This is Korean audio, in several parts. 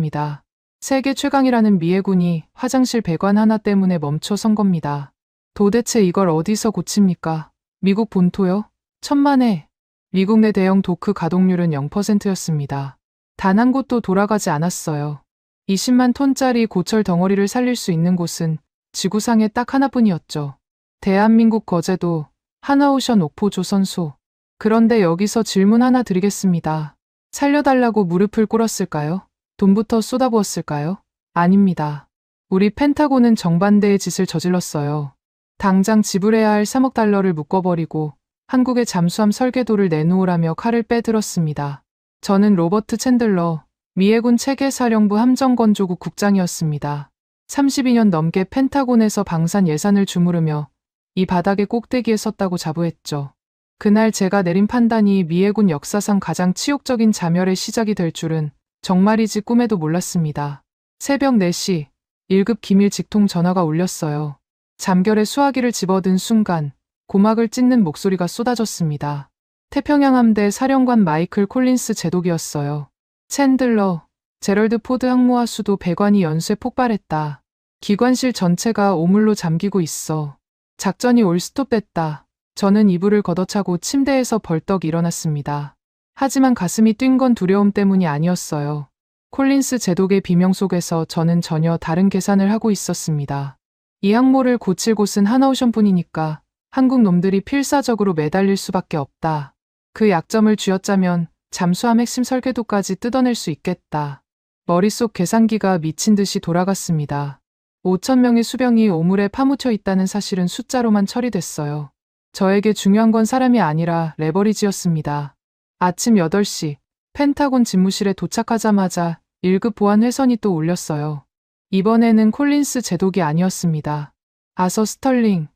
입니다. 세계 최강이라는 미해군이 화장실 배관 하나 때문에 멈춰선 겁니다. 도대체 이걸 어디서 고칩니까? 미국 본토요? 천만에. 미국 내 대형 도크 가동률은 0%였습니다. 단 한 곳도 돌아가지 않았어요. 20만 톤짜리 고철 덩어리를 살릴 수 있는 곳은 지구상에 딱 하나뿐이었죠. 대한민국 거제도 하나오션 옥포 조선소. 그런데 여기서 질문 하나 드리겠습니다. 살려달라고 무릎을 꿇었을까요? 돈부터 쏟아부었을까요? 아닙니다. 우리 펜타곤은 정반대의 짓을 저질렀어요. 당장 지불해야 할 3억 달러를 묶어버리고 한국의 잠수함 설계도를 내놓으라며 칼을 빼들었습니다. 저는 로버트 챈들러, 미해군 체계사령부 함정건조국 국장이었습니다. 32년 넘게 펜타곤에서 방산 예산을 주무르며 이 바닥의 꼭대기에 섰다고 자부했죠. 그날 제가 내린 판단이 미해군 역사상 가장 치욕적인 자멸의 시작이 될 줄은 정말이지 꿈에도 몰랐습니다. 새벽 4시 1급 기밀 직통 전화가 울렸어요. 잠결에 수화기를 집어든 순간 고막을 찢는 목소리가 쏟아졌습니다. 태평양 함대 사령관 마이클 콜린스 제독이었어요. 챈들러, 제럴드 포드 항모하 수도 배관이 연쇄 폭발했다. 기관실 전체가 오물로 잠기고 있어. 작전이 올스톱됐다. 저는 이불을 걷어차고 침대에서 벌떡 일어났습니다. 하지만 가슴이 뛴 건 두려움 때문이 아니었어요. 콜린스 제독의 비명 속에서 저는 전혀 다른 계산을 하고 있었습니다. 이 항모를 고칠 곳은 하나오션뿐이니까 한국 놈들이 필사적으로 매달릴 수밖에 없다. 그 약점을 쥐어짜면 잠수함 핵심 설계도까지 뜯어낼 수 있겠다. 머릿속 계산기가 미친 듯이 돌아갔습니다. 5,000명의 수병이 오물에 파묻혀 있다는 사실은 숫자로만 처리됐어요. 저에게 중요한 건 사람이 아니라 레버리지였습니다. 아침 8시 펜타곤 집무실에 도착하자마자 1급 보안 회선이 또 울렸어요. 이번에는 콜린스 제독이 아니었습니다. 아서 스털링,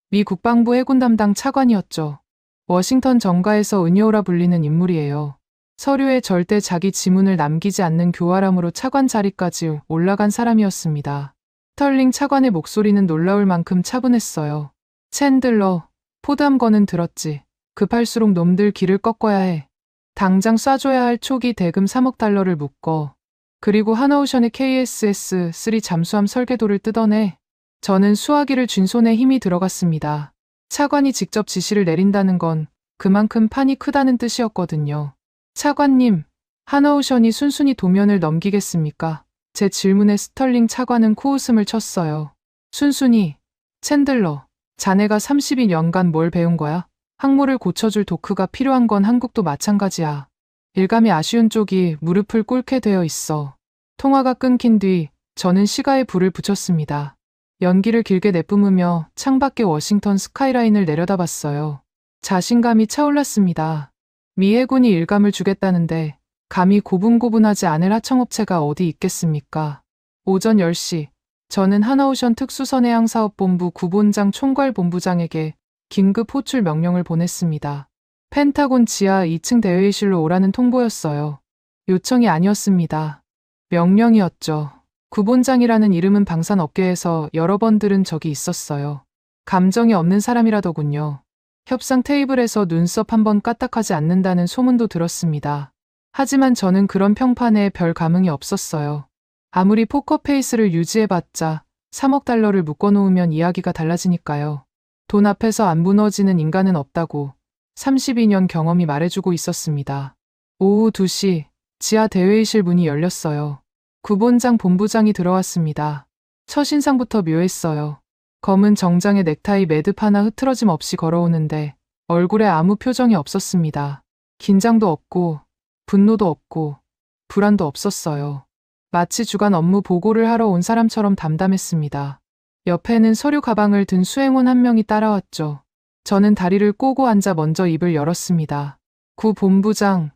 미 국방부 해군 담당 차관이었죠. 워싱턴 정가에서 은여우라 불리는 인물이에요. 서류에 절대 자기 지문을 남기지 않는 교활함으로 차관 자리까지 올라간 사람이었습니다. 스털링 차관의 목소리는 놀라울 만큼 차분했어요. 챈들러, 포드함거는 들었지. 급할수록 놈들 길을 꺾어야 해. 당장 쏴줘야 할 초기 대금 3억 달러를 묶어. 그리고 하나오션의 KSS-3 잠수함 설계도를 뜯어내. 저는 수화기를 쥔 손에 힘이 들어갔습니다. 차관이 직접 지시를 내린다는 건 그만큼 판이 크다는 뜻이었거든요. 차관님, 하나오션이 순순히 도면을 넘기겠습니까? 제 질문에 스털링 차관은 코웃음을 쳤어요. 순순히, 챈들러, 자네가 32년간 뭘 배운 거야? 항모를 고쳐줄 도크가 필요한 건 한국도 마찬가지야. 일감이 아쉬운 쪽이 무릎을 꿇게 되어 있어. 통화가 끊긴 뒤 저는 시가에 불을 붙였습니다. 연기를 길게 내뿜으며 창밖의 워싱턴 스카이라인을 내려다봤어요. 자신감이 차올랐습니다. 미 해군이 일감을 주겠다는데 감히 고분고분하지 않을 하청업체가 어디 있겠습니까? 오전 10시 저는 하나오션 특수선해양사업본부 구본장 총괄본부장에게 긴급 호출 명령을 보냈습니다. 펜타곤 지하 2층 대회의실로 오라는 통보였어요. 요청이 아니었습니다. 명령이었죠. 구본장이라는 이름은 방산업계에서 여러 번 들은 적이 있었어요. 감정이 없는 사람이라더군요. 협상 테이블에서 눈썹 한 번 까딱하지 않는다는 소문도 들었습니다. 하지만 저는 그런 평판에 별 감흥이 없었어요. 아무리 포커페이스를 유지해봤자 3억 달러를 묶어놓으면 이야기가 달라지니까요. 돈 앞에서 안 무너지는 인간은 없다고 32년 경험이 말해주고 있었습니다. 오후 2시 지하 대회의실 문이 열렸어요. 구본장 본부장이 들어왔습니다. 첫인상부터 묘했어요. 검은 정장에 넥타이 매듭 하나 흐트러짐 없이 걸어오는데 얼굴에 아무 표정이 없었습니다. 긴장도 없고 분노도 없고 불안도 없었어요. 마치 주간 업무 보고를 하러 온 사람처럼 담담했습니다. 옆에는 서류 가방을 든 수행원 한 명이 따라왔죠. 저는 다리를 꼬고 앉아 먼저 입을 열었습니다. 구 본부장,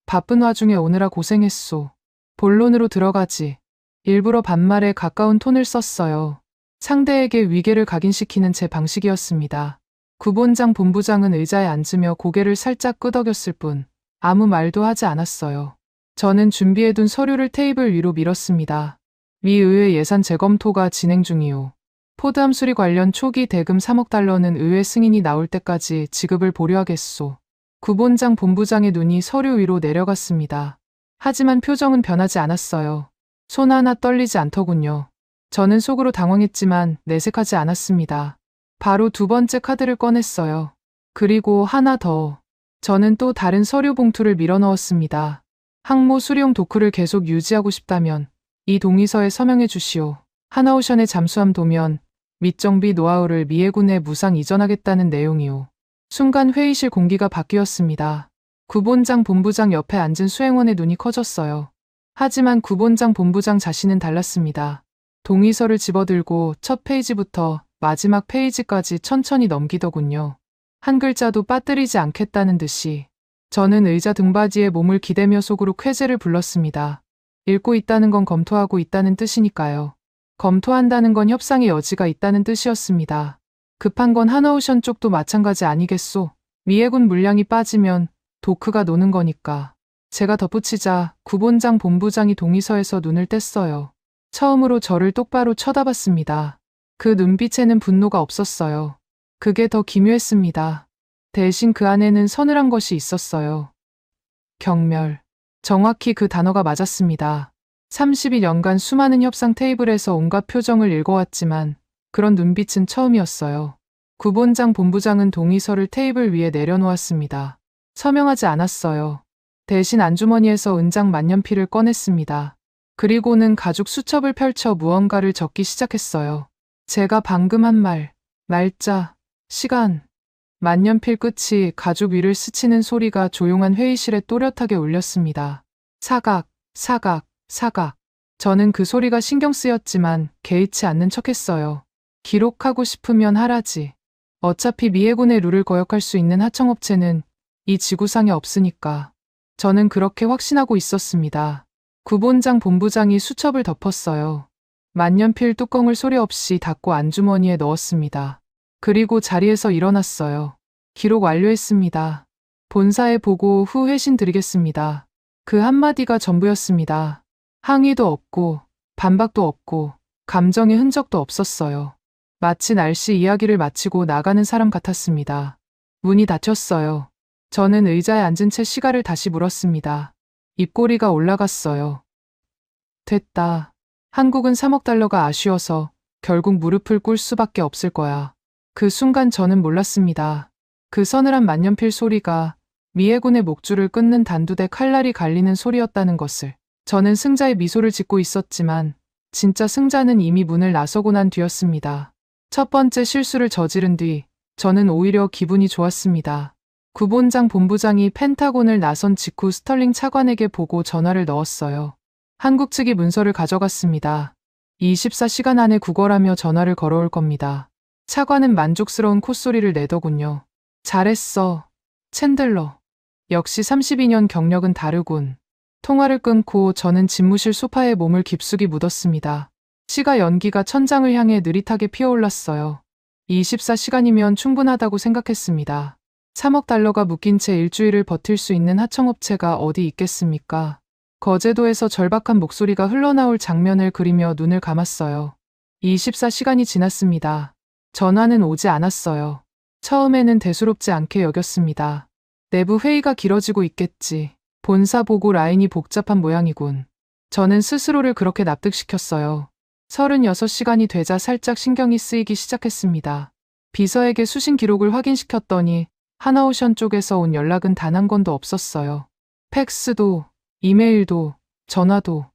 바쁜 와중에 오느라 고생했소. 본론으로 들어가지. 일부러 반말에 가까운 톤을 썼어요. 상대에게 위계를 각인시키는 제 방식이었습니다. 구본장 본부장은 의자에 앉으며 고개를 살짝 끄덕였을 뿐 아무 말도 하지 않았어요. 저는 준비해둔 서류를 테이블 위로 밀었습니다. 미 의회 예산 재검토가 진행 중이오. 포드함 수리 관련 초기 대금 3억 달러는 의회 승인이 나올 때까지 지급을 보류하겠소. 구본장 본부장의 눈이 서류 위로 내려갔습니다. 하지만 표정은 변하지 않았어요. 손 하나 떨리지 않더군요. 저는 속으로 당황했지만 내색하지 않았습니다. 바로 두 번째 카드를 꺼냈어요. 그리고 하나 더. 저는 또 다른 서류 봉투를 밀어 넣었습니다. 항모 수령 도크를 계속 유지하고 싶다면 이 동의서에 서명해 주시오. 하나오션의 잠수함 도면 및 정비 노하우를 미해군에 무상 이전하겠다는 내용이오. 순간 회의실 공기가 바뀌었습니다. 구본장 본부장 옆에 앉은 수행원의 눈이 커졌어요. 하지만 구본장 본부장 자신은 달랐습니다. 동의서를 집어들고 첫 페이지부터 마지막 페이지까지 천천히 넘기더군요. 한 글자도 빠뜨리지 않겠다는 듯이. 저는 의자 등받이에 몸을 기대며 속으로 쾌재를 불렀습니다. 읽고 있다는 건 검토하고 있다는 뜻이니까요. 검토한다는 건 협상의 여지가 있다는 뜻이었습니다. 급한 건 하나오션 쪽도 마찬가지 아니겠소. 미해군 물량이 빠지면 도크가 노는 거니까. 제가 덧붙이자 구본장 본부장이 동의서에서 눈을 뗐어요. 처음으로 저를 똑바로 쳐다봤습니다. 그 눈빛에는 분노가 없었어요. 그게 더 기묘했습니다. 대신 그 안에는 서늘한 것이 있었어요. 경멸. 정확히 그 단어가 맞았습니다. 30여년간 수많은 협상 테이블에서 온갖 표정을 읽어왔지만 그런 눈빛은 처음이었어요. 구본장 본부장은 동의서를 테이블 위에 내려놓았습니다. 서명하지 않았어요. 대신 안주머니에서 은장 만년필을 꺼냈습니다. 그리고는 가죽 수첩을 펼쳐 무언가를 적기 시작했어요. 제가 방금 한 말, 날짜, 시간, 만년필 끝이 가죽 위를 스치는 소리가 조용한 회의실에 또렷하게 울렸습니다. 사각, 사각, 사각. 저는 그 소리가 신경 쓰였지만 개의치 않는 척했어요. 기록하고 싶으면 하라지. 어차피 미해군의 룰을 거역할 수 있는 하청업체는 이 지구상에 없으니까. 저는 그렇게 확신하고 있었습니다. 구본장 본부장이 수첩을 덮었어요. 만년필 뚜껑을 소리 없이 닫고 안주머니에 넣었습니다. 그리고 자리에서 일어났어요. 기록 완료했습니다. 본사에 보고 후 회신 드리겠습니다. 그 한마디가 전부였습니다. 항의도 없고 반박도 없고 감정의 흔적도 없었어요. 마치 날씨 이야기를 마치고 나가는 사람 같았습니다. 문이 닫혔어요. 저는 의자에 앉은 채 시간을 다시 물었습니다. 입꼬리가 올라갔어요. 됐다. 한국은 3억 달러가 아쉬워서 결국 무릎을 꿇을 수밖에 없을 거야. 그 순간 저는 몰랐습니다. 그 서늘한 만년필 소리가 미해군의 목줄을 끊는 단두대 칼날이 갈리는 소리였다는 것을. 저는 승자의 미소를 짓고 있었지만 진짜 승자는 이미 문을 나서고 난 뒤였습니다. 첫 번째 실수를 저지른 뒤 저는 오히려 기분이 좋았습니다. 구본장 본부장이 펜타곤을 나선 직후 스털링 차관에게 보고 전화를 넣었어요. 한국 측이 문서를 가져갔습니다. 24시간 안에 구걸하며 전화를 걸어올 겁니다. 차관은 만족스러운 콧소리를 내더군요. 잘했어, 챈들러. 역시 32년 경력은 다르군. 통화를 끊고 저는 집무실 소파에 몸을 깊숙이 묻었습니다. 시가 연기가 천장을 향해 느릿하게 피어올랐어요. 24시간이면 충분하다고 생각했습니다. 3억 달러가 묶인 채 일주일을 버틸 수 있는 하청업체가 어디 있겠습니까? 거제도에서 절박한 목소리가 흘러나올 장면을 그리며 눈을 감았어요. 24시간이 지났습니다. 전화는 오지 않았어요. 처음에는 대수롭지 않게 여겼습니다. 내부 회의가 길어지고 있겠지. 본사 보고 라인이 복잡한 모양이군. 저는 스스로를 그렇게 납득시켰어요. 36시간이 되자 살짝 신경이 쓰이기 시작했습니다. 비서에게 수신 기록을 확인시켰더니 하나오션 쪽에서 온 연락은 단 한 건도 없었어요. 팩스도, 이메일도, 전화도,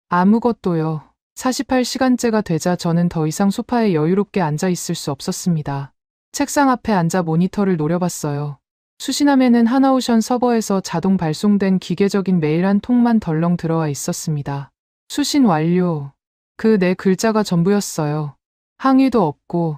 아무것도요. 48시간째가 되자 저는 더 이상 소파에 여유롭게 앉아 있을 수 없었습니다. 책상 앞에 앉아 모니터를 노려봤어요. 수신함에는 하나오션 서버에서 자동 발송된 기계적인 메일 한 통만 덜렁 들어와 있었습니다. 수신 완료. 그 네 글자가 전부였어요. 항의도 없고,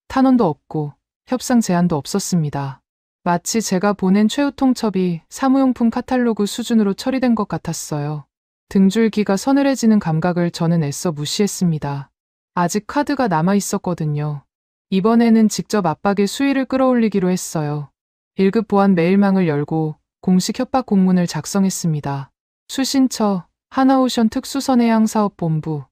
탄원도 없고, 협상 제안도 없었습니다. 마치 제가 보낸 최후 통첩이 사무용품 카탈로그 수준으로 처리된 것 같았어요. 등줄기가 서늘해지는 감각을 저는 애써 무시했습니다. 아직 카드가 남아 있었거든요. 이번에는 직접 압박의 수위를 끌어올리기로 했어요. 1급 보안 메일망을 열고 공식 협박 공문을 작성했습니다. 수신처 하나오션 특수선해양사업본부.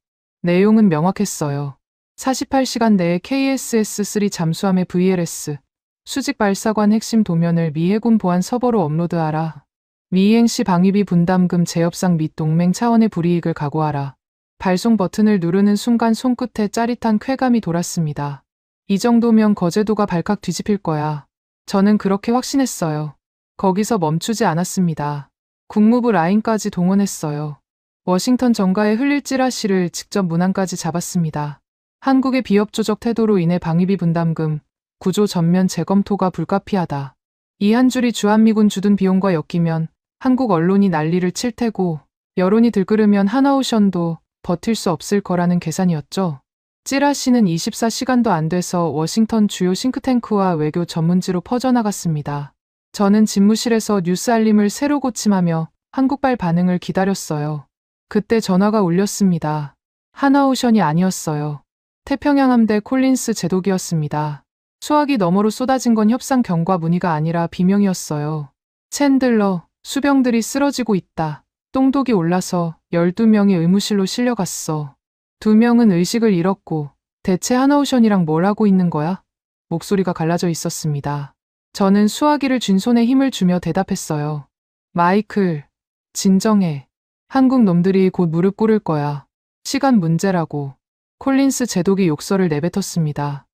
내용은 명확했어요. 48시간 내에 KSS-3 잠수함의 VLS 수직 발사관 핵심 도면을 미해군 보안 서버로 업로드하라. 미이행시 방위비 분담금 재협상 및 동맹 차원의 불이익을 각오하라. 발송 버튼을 누르는 순간 손끝에 짜릿한 쾌감이 돌았습니다. 이 정도면 거제도가 발칵 뒤집힐 거야. 저는 그렇게 확신했어요. 거기서 멈추지 않았습니다. 국무부 라인까지 동원했어요. 워싱턴 정가에 흘릴 찌라시를 직접 문안까지 잡았습니다. 한국의 비협조적 태도로 인해 방위비 분담금, 구조 전면 재검토가 불가피하다. 이 한 줄이 주한미군 주둔 비용과 엮이면 한국 언론이 난리를 칠 테고 여론이 들끓으면 하나오션도 버틸 수 없을 거라는 계산이었죠. 찌라시는 24시간도 안 돼서 워싱턴 주요 싱크탱크와 외교 전문지로 퍼져나갔습니다. 저는 집무실에서 뉴스 알림을 새로 고침하며 한국발 반응을 기다렸어요. 그때 전화가 울렸습니다. 하나오션이 아니었어요. 태평양 함대 콜린스 제독이었습니다. 수화기 너머로 쏟아진 건 협상 경과 문의가 아니라 비명이었어요. 챈들러, 수병들이 쓰러지고 있다. 똥독이 올라서 12명이 의무실로 실려갔어. 2명은 의식을 잃었고 대체 하나오션이랑 뭘 하고 있는 거야? 목소리가 갈라져 있었습니다. 저는 수화기를 쥔 손에 힘을 주며 대답했어요. 마이클, 진정해. 한국 놈들이 곧 무릎 꿇을 거야. 시간 문제라고. 콜린스 제독이 욕설을 내뱉었습니다.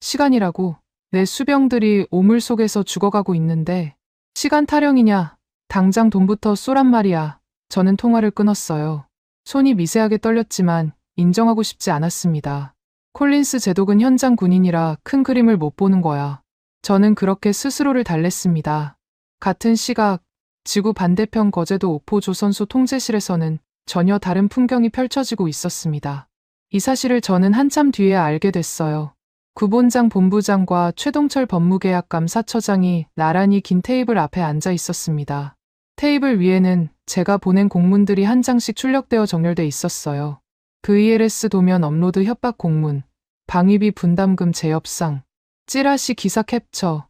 시간이라고. 내 수병들이 오물 속에서 죽어가고 있는데 시간 타령이냐? 당장 돈부터 쏘란 말이야. 저는 통화를 끊었어요. 손이 미세하게 떨렸지만 인정하고 싶지 않았습니다. 콜린스 제독은 현장 군인이라 큰 그림을 못 보는 거야. 저는 그렇게 스스로를 달랬습니다. 같은 시각, 지구 반대편 거제도 오포 조선소 통제실에서는 전혀 다른 풍경이 펼쳐지고 있었습니다. 이 사실을 저는 한참 뒤에 알게 됐어요. 구본장 본부장과 최동철 법무계약 감사처장이 나란히 긴 테이블 앞에 앉아 있었습니다. 테이블 위에는 제가 보낸 공문들이 한 장씩 출력되어 정렬돼 있었어요. VLS 도면 업로드 협박 공문, 방위비 분담금 재협상, 찌라시 기사 캡처,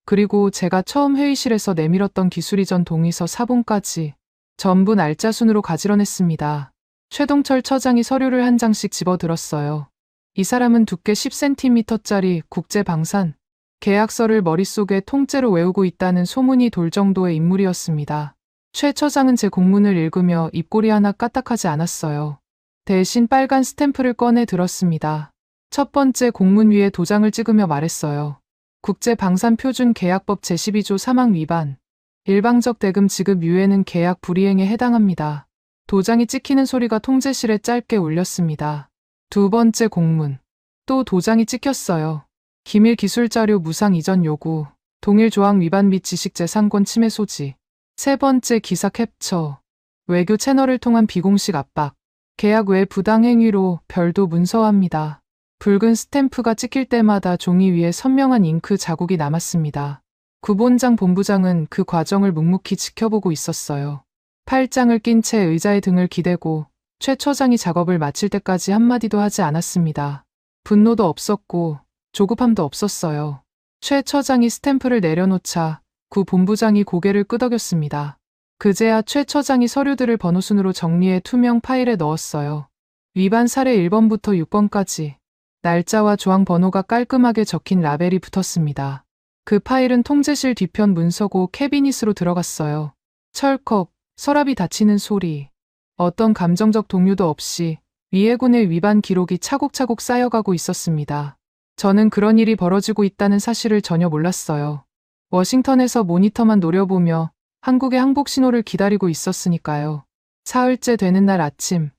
그리고 제가 처음 회의실에서 내밀었던 기술이전 동의서 사본까지 전부 날짜 순으로 가지런했습니다. 최동철 처장이 서류를 한 장씩 집어들었어요. 이 사람은 두께 10cm짜리 국제방산 계약서를 머릿속에 통째로 외우고 있다는 소문이 돌 정도의 인물이었습니다. 최 처장은 제 공문을 읽으며 입꼬리 하나 까딱하지 않았어요. 대신 빨간 스탬프를 꺼내 들었습니다. 첫 번째 공문 위에 도장을 찍으며 말했어요. 국제방산표준계약법 제12조 사망 위반. 일방적 대금 지급 유예는 계약 불이행에 해당합니다. 도장이 찍히는 소리가 통제실에 짧게 울렸습니다. 두 번째 공문. 또 도장이 찍혔어요. 기밀 기술자료 무상 이전 요구, 동일 조항 위반 및 지식재산권 침해 소지. 세 번째 기사 캡처. 외교 채널을 통한 비공식 압박. 계약 외 부당 행위로 별도 문서화합니다. 붉은 스탬프가 찍힐 때마다 종이 위에 선명한 잉크 자국이 남았습니다. 구본장 본부장은 그 과정을 묵묵히 지켜보고 있었어요. 팔짱을 낀 채 의자에 등을 기대고 최 처장이 작업을 마칠 때까지 한마디도 하지 않았습니다. 분노도 없었고 조급함도 없었어요. 최 처장이 스탬프를 내려놓자 구 본부장이 고개를 끄덕였습니다. 그제야 최 처장이 서류들을 번호순으로 정리해 투명 파일에 넣었어요. 위반 사례 1번부터 6번까지 날짜와 조항 번호가 깔끔하게 적힌 라벨이 붙었습니다. 그 파일은 통제실 뒤편 문서고 캐비닛으로 들어갔어요. 철컥, 서랍이 닫히는 소리. 어떤 감정적 동요도 없이 위해군의 위반 기록이 차곡차곡 쌓여가고 있었습니다. 저는 그런 일이 벌어지고 있다는 사실을 전혀 몰랐어요. 워싱턴에서 모니터만 노려보며 한국의 항복 신호를 기다리고 있었으니까요. 사흘째 되는 날 아침,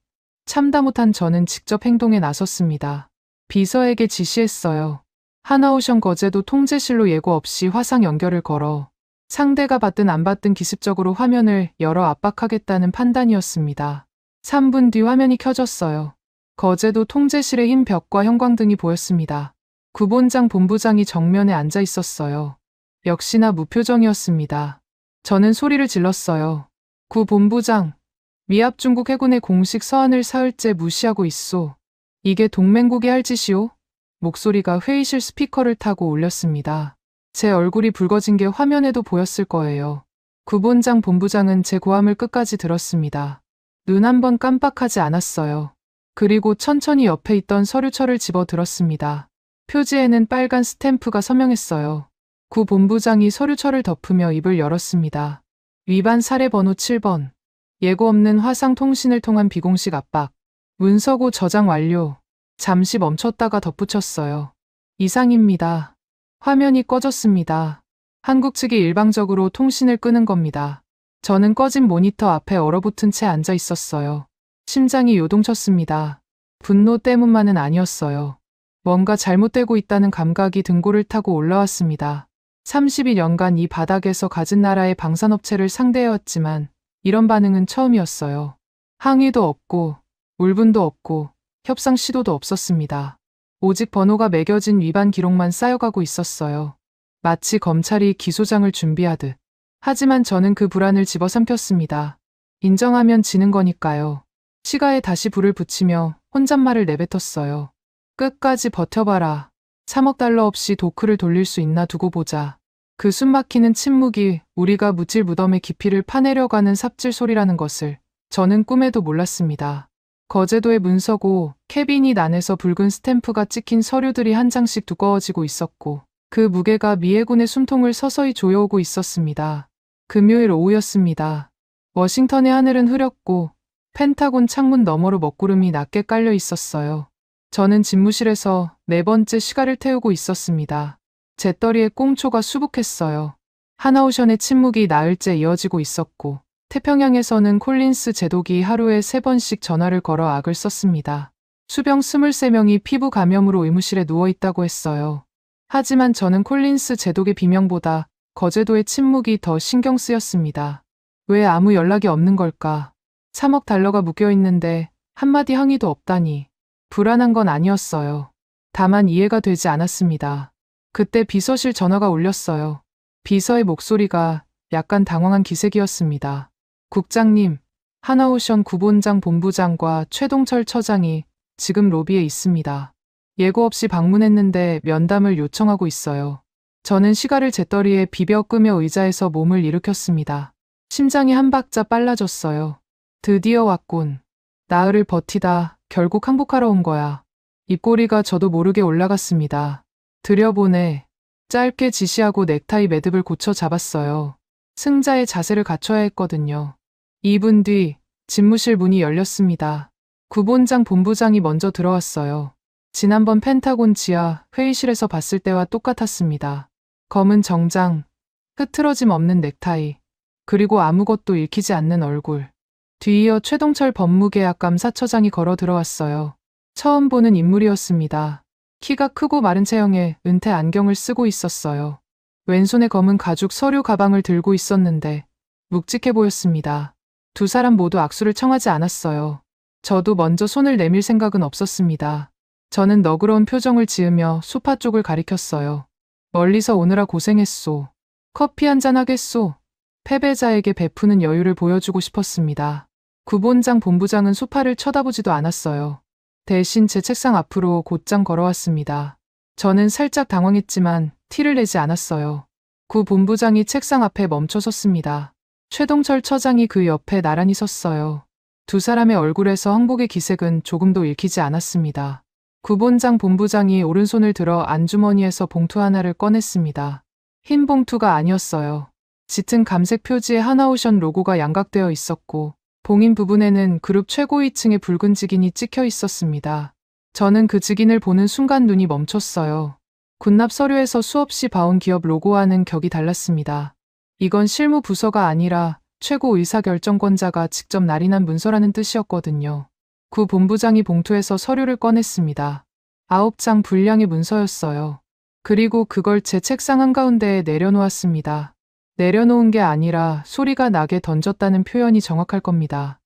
참다 못한 저는 직접 행동에 나섰습니다. 비서에게 지시했어요. 하나오션 거제도 통제실로 예고 없이 화상 연결을 걸어 상대가 받든 안 받든 기습적으로 화면을 열어 압박하겠다는 판단이었습니다. 3분 뒤 화면이 켜졌어요. 거제도 통제실의 흰 벽과 형광등이 보였습니다. 구본장 본부장이 정면에 앉아 있었어요. 역시나 무표정이었습니다. 저는 소리를 질렀어요. 구 본부장, 미합 중국 해군의 공식 서한을 사흘째 무시하고 있소. 이게 동맹국이 할 짓이오? 목소리가 회의실 스피커를 타고 울렸습니다. 제 얼굴이 붉어진 게 화면에도 보였을 거예요. 구본장 본부장은 제 고함을 끝까지 들었습니다. 눈 한 번 깜빡하지 않았어요. 그리고 천천히 옆에 있던 서류철을 집어 들었습니다. 표지에는 빨간 스탬프가 서명했어요. 구 본부장이 서류철을 덮으며 입을 열었습니다. 위반 사례 번호 7번. 예고 없는 화상 통신을 통한 비공식 압박. 문서고 저장 완료. 잠시 멈췄다가 덧붙였어요. 이상입니다. 화면이 꺼졌습니다. 한국 측이 일방적으로 통신을 끄는 겁니다. 저는 꺼진 모니터 앞에 얼어붙은 채 앉아 있었어요. 심장이 요동쳤습니다. 분노 때문만은 아니었어요. 뭔가 잘못되고 있다는 감각이 등골을 타고 올라왔습니다. 32년간 이 바닥에서 가진 나라의 방산업체를 상대해왔지만 이런 반응은 처음이었어요. 항의도 없고 울분도 없고 협상 시도도 없었습니다. 오직 번호가 매겨진 위반 기록만 쌓여가고 있었어요. 마치 검찰이 기소장을 준비하듯. 하지만 저는 그 불안을 집어삼켰습니다. 인정하면 지는 거니까요. 시가에 다시 불을 붙이며 혼잣말을 내뱉었어요. 끝까지 버텨봐라. 3억 달러 없이 도크를 돌릴 수 있나 두고 보자. 그 숨막히는 침묵이 우리가 묻질 무덤의 깊이를 파내려가는 삽질 소리라는 것을 저는 꿈에도 몰랐습니다. 거제도의 문서고 캐비닛 안에서 붉은 스탬프가 찍힌 서류들이 한 장씩 두꺼워지고 있었고 그 무게가 미해군의 숨통을 서서히 조여오고 있었습니다. 금요일 오후였습니다. 워싱턴의 하늘은 흐렸고 펜타곤 창문 너머로 먹구름이 낮게 깔려 있었어요. 저는 집무실에서 네 번째 시가를 태우고 있었습니다. 재떨이에 꽁초가 수북했어요. 하나오션의 침묵이 나흘째 이어지고 있었고 태평양에서는 콜린스 제독이 하루에 3번씩 전화를 걸어 악을 썼습니다. 수병 23명이 피부 감염으로 의무실에 누워있다고 했어요. 하지만 저는 콜린스 제독의 비명보다 거제도의 침묵이 더 신경 쓰였습니다. 왜 아무 연락이 없는 걸까? 3억 달러가 묶여있는데 한마디 항의도 없다니. 불안한 건 아니었어요. 다만 이해가 되지 않았습니다. 그때 비서실 전화가 울렸어요. 비서의 목소리가 약간 당황한 기색이었습니다. 국장님, 하나오션 구본장 본부장과 최동철 처장이 지금 로비에 있습니다. 예고 없이 방문했는데 면담을 요청하고 있어요. 저는 시가를 재떨이에 비벼 끄며 의자에서 몸을 일으켰습니다. 심장이 한 박자 빨라졌어요. 드디어 왔군. 나흘을 버티다 결국 항복하러 온 거야. 입꼬리가 저도 모르게 올라갔습니다. 들여보내. 짧게 지시하고 넥타이 매듭을 고쳐 잡았어요. 승자의 자세를 갖춰야 했거든요. 2분 뒤 집무실 문이 열렸습니다. 구본장 본부장이 먼저 들어왔어요. 지난번 펜타곤 지하 회의실에서 봤을 때와 똑같았습니다. 검은 정장, 흐트러짐 없는 넥타이, 그리고 아무것도 읽히지 않는 얼굴. 뒤이어 최동철 법무계약 감사처장이 걸어 들어왔어요. 처음 보는 인물이었습니다. 키가 크고 마른 체형에 은퇴 안경을 쓰고 있었어요. 왼손에 검은 가죽 서류 가방을 들고 있었는데 묵직해 보였습니다. 두 사람 모두 악수를 청하지 않았어요. 저도 먼저 손을 내밀 생각은 없었습니다. 저는 너그러운 표정을 지으며 소파 쪽을 가리켰어요. 멀리서 오느라 고생했소. 커피 한잔 하겠소. 패배자에게 베푸는 여유를 보여주고 싶었습니다. 구본장 본부장은 소파를 쳐다보지도 않았어요. 대신 제 책상 앞으로 곧장 걸어왔습니다. 저는 살짝 당황했지만 티를 내지 않았어요. 구 본부장이 책상 앞에 멈춰 섰습니다. 최동철 처장이 그 옆에 나란히 섰어요. 두 사람의 얼굴에서 항복의 기색은 조금도 읽히지 않았습니다. 구본장 본부장이 오른손을 들어 안주머니에서 봉투 하나를 꺼냈습니다. 흰 봉투가 아니었어요. 짙은 감색 표지에 하나오션 로고가 양각되어 있었고 봉인 부분에는 그룹 최고위층의 붉은 직인이 찍혀 있었습니다. 저는 그 직인을 보는 순간 눈이 멈췄어요. 군납 서류에서 수없이 봐온 기업 로고와는 격이 달랐습니다. 이건 실무 부서가 아니라 최고 의사결정권자가 직접 날인한 문서라는 뜻이었거든요. 구 본부장이 봉투에서 서류를 꺼냈습니다. 9장 분량의 문서였어요. 그리고 그걸 제 책상 한가운데에 내려놓았습니다. 내려놓은 게 아니라 소리가 나게 던졌다는 표현이 정확할 겁니다.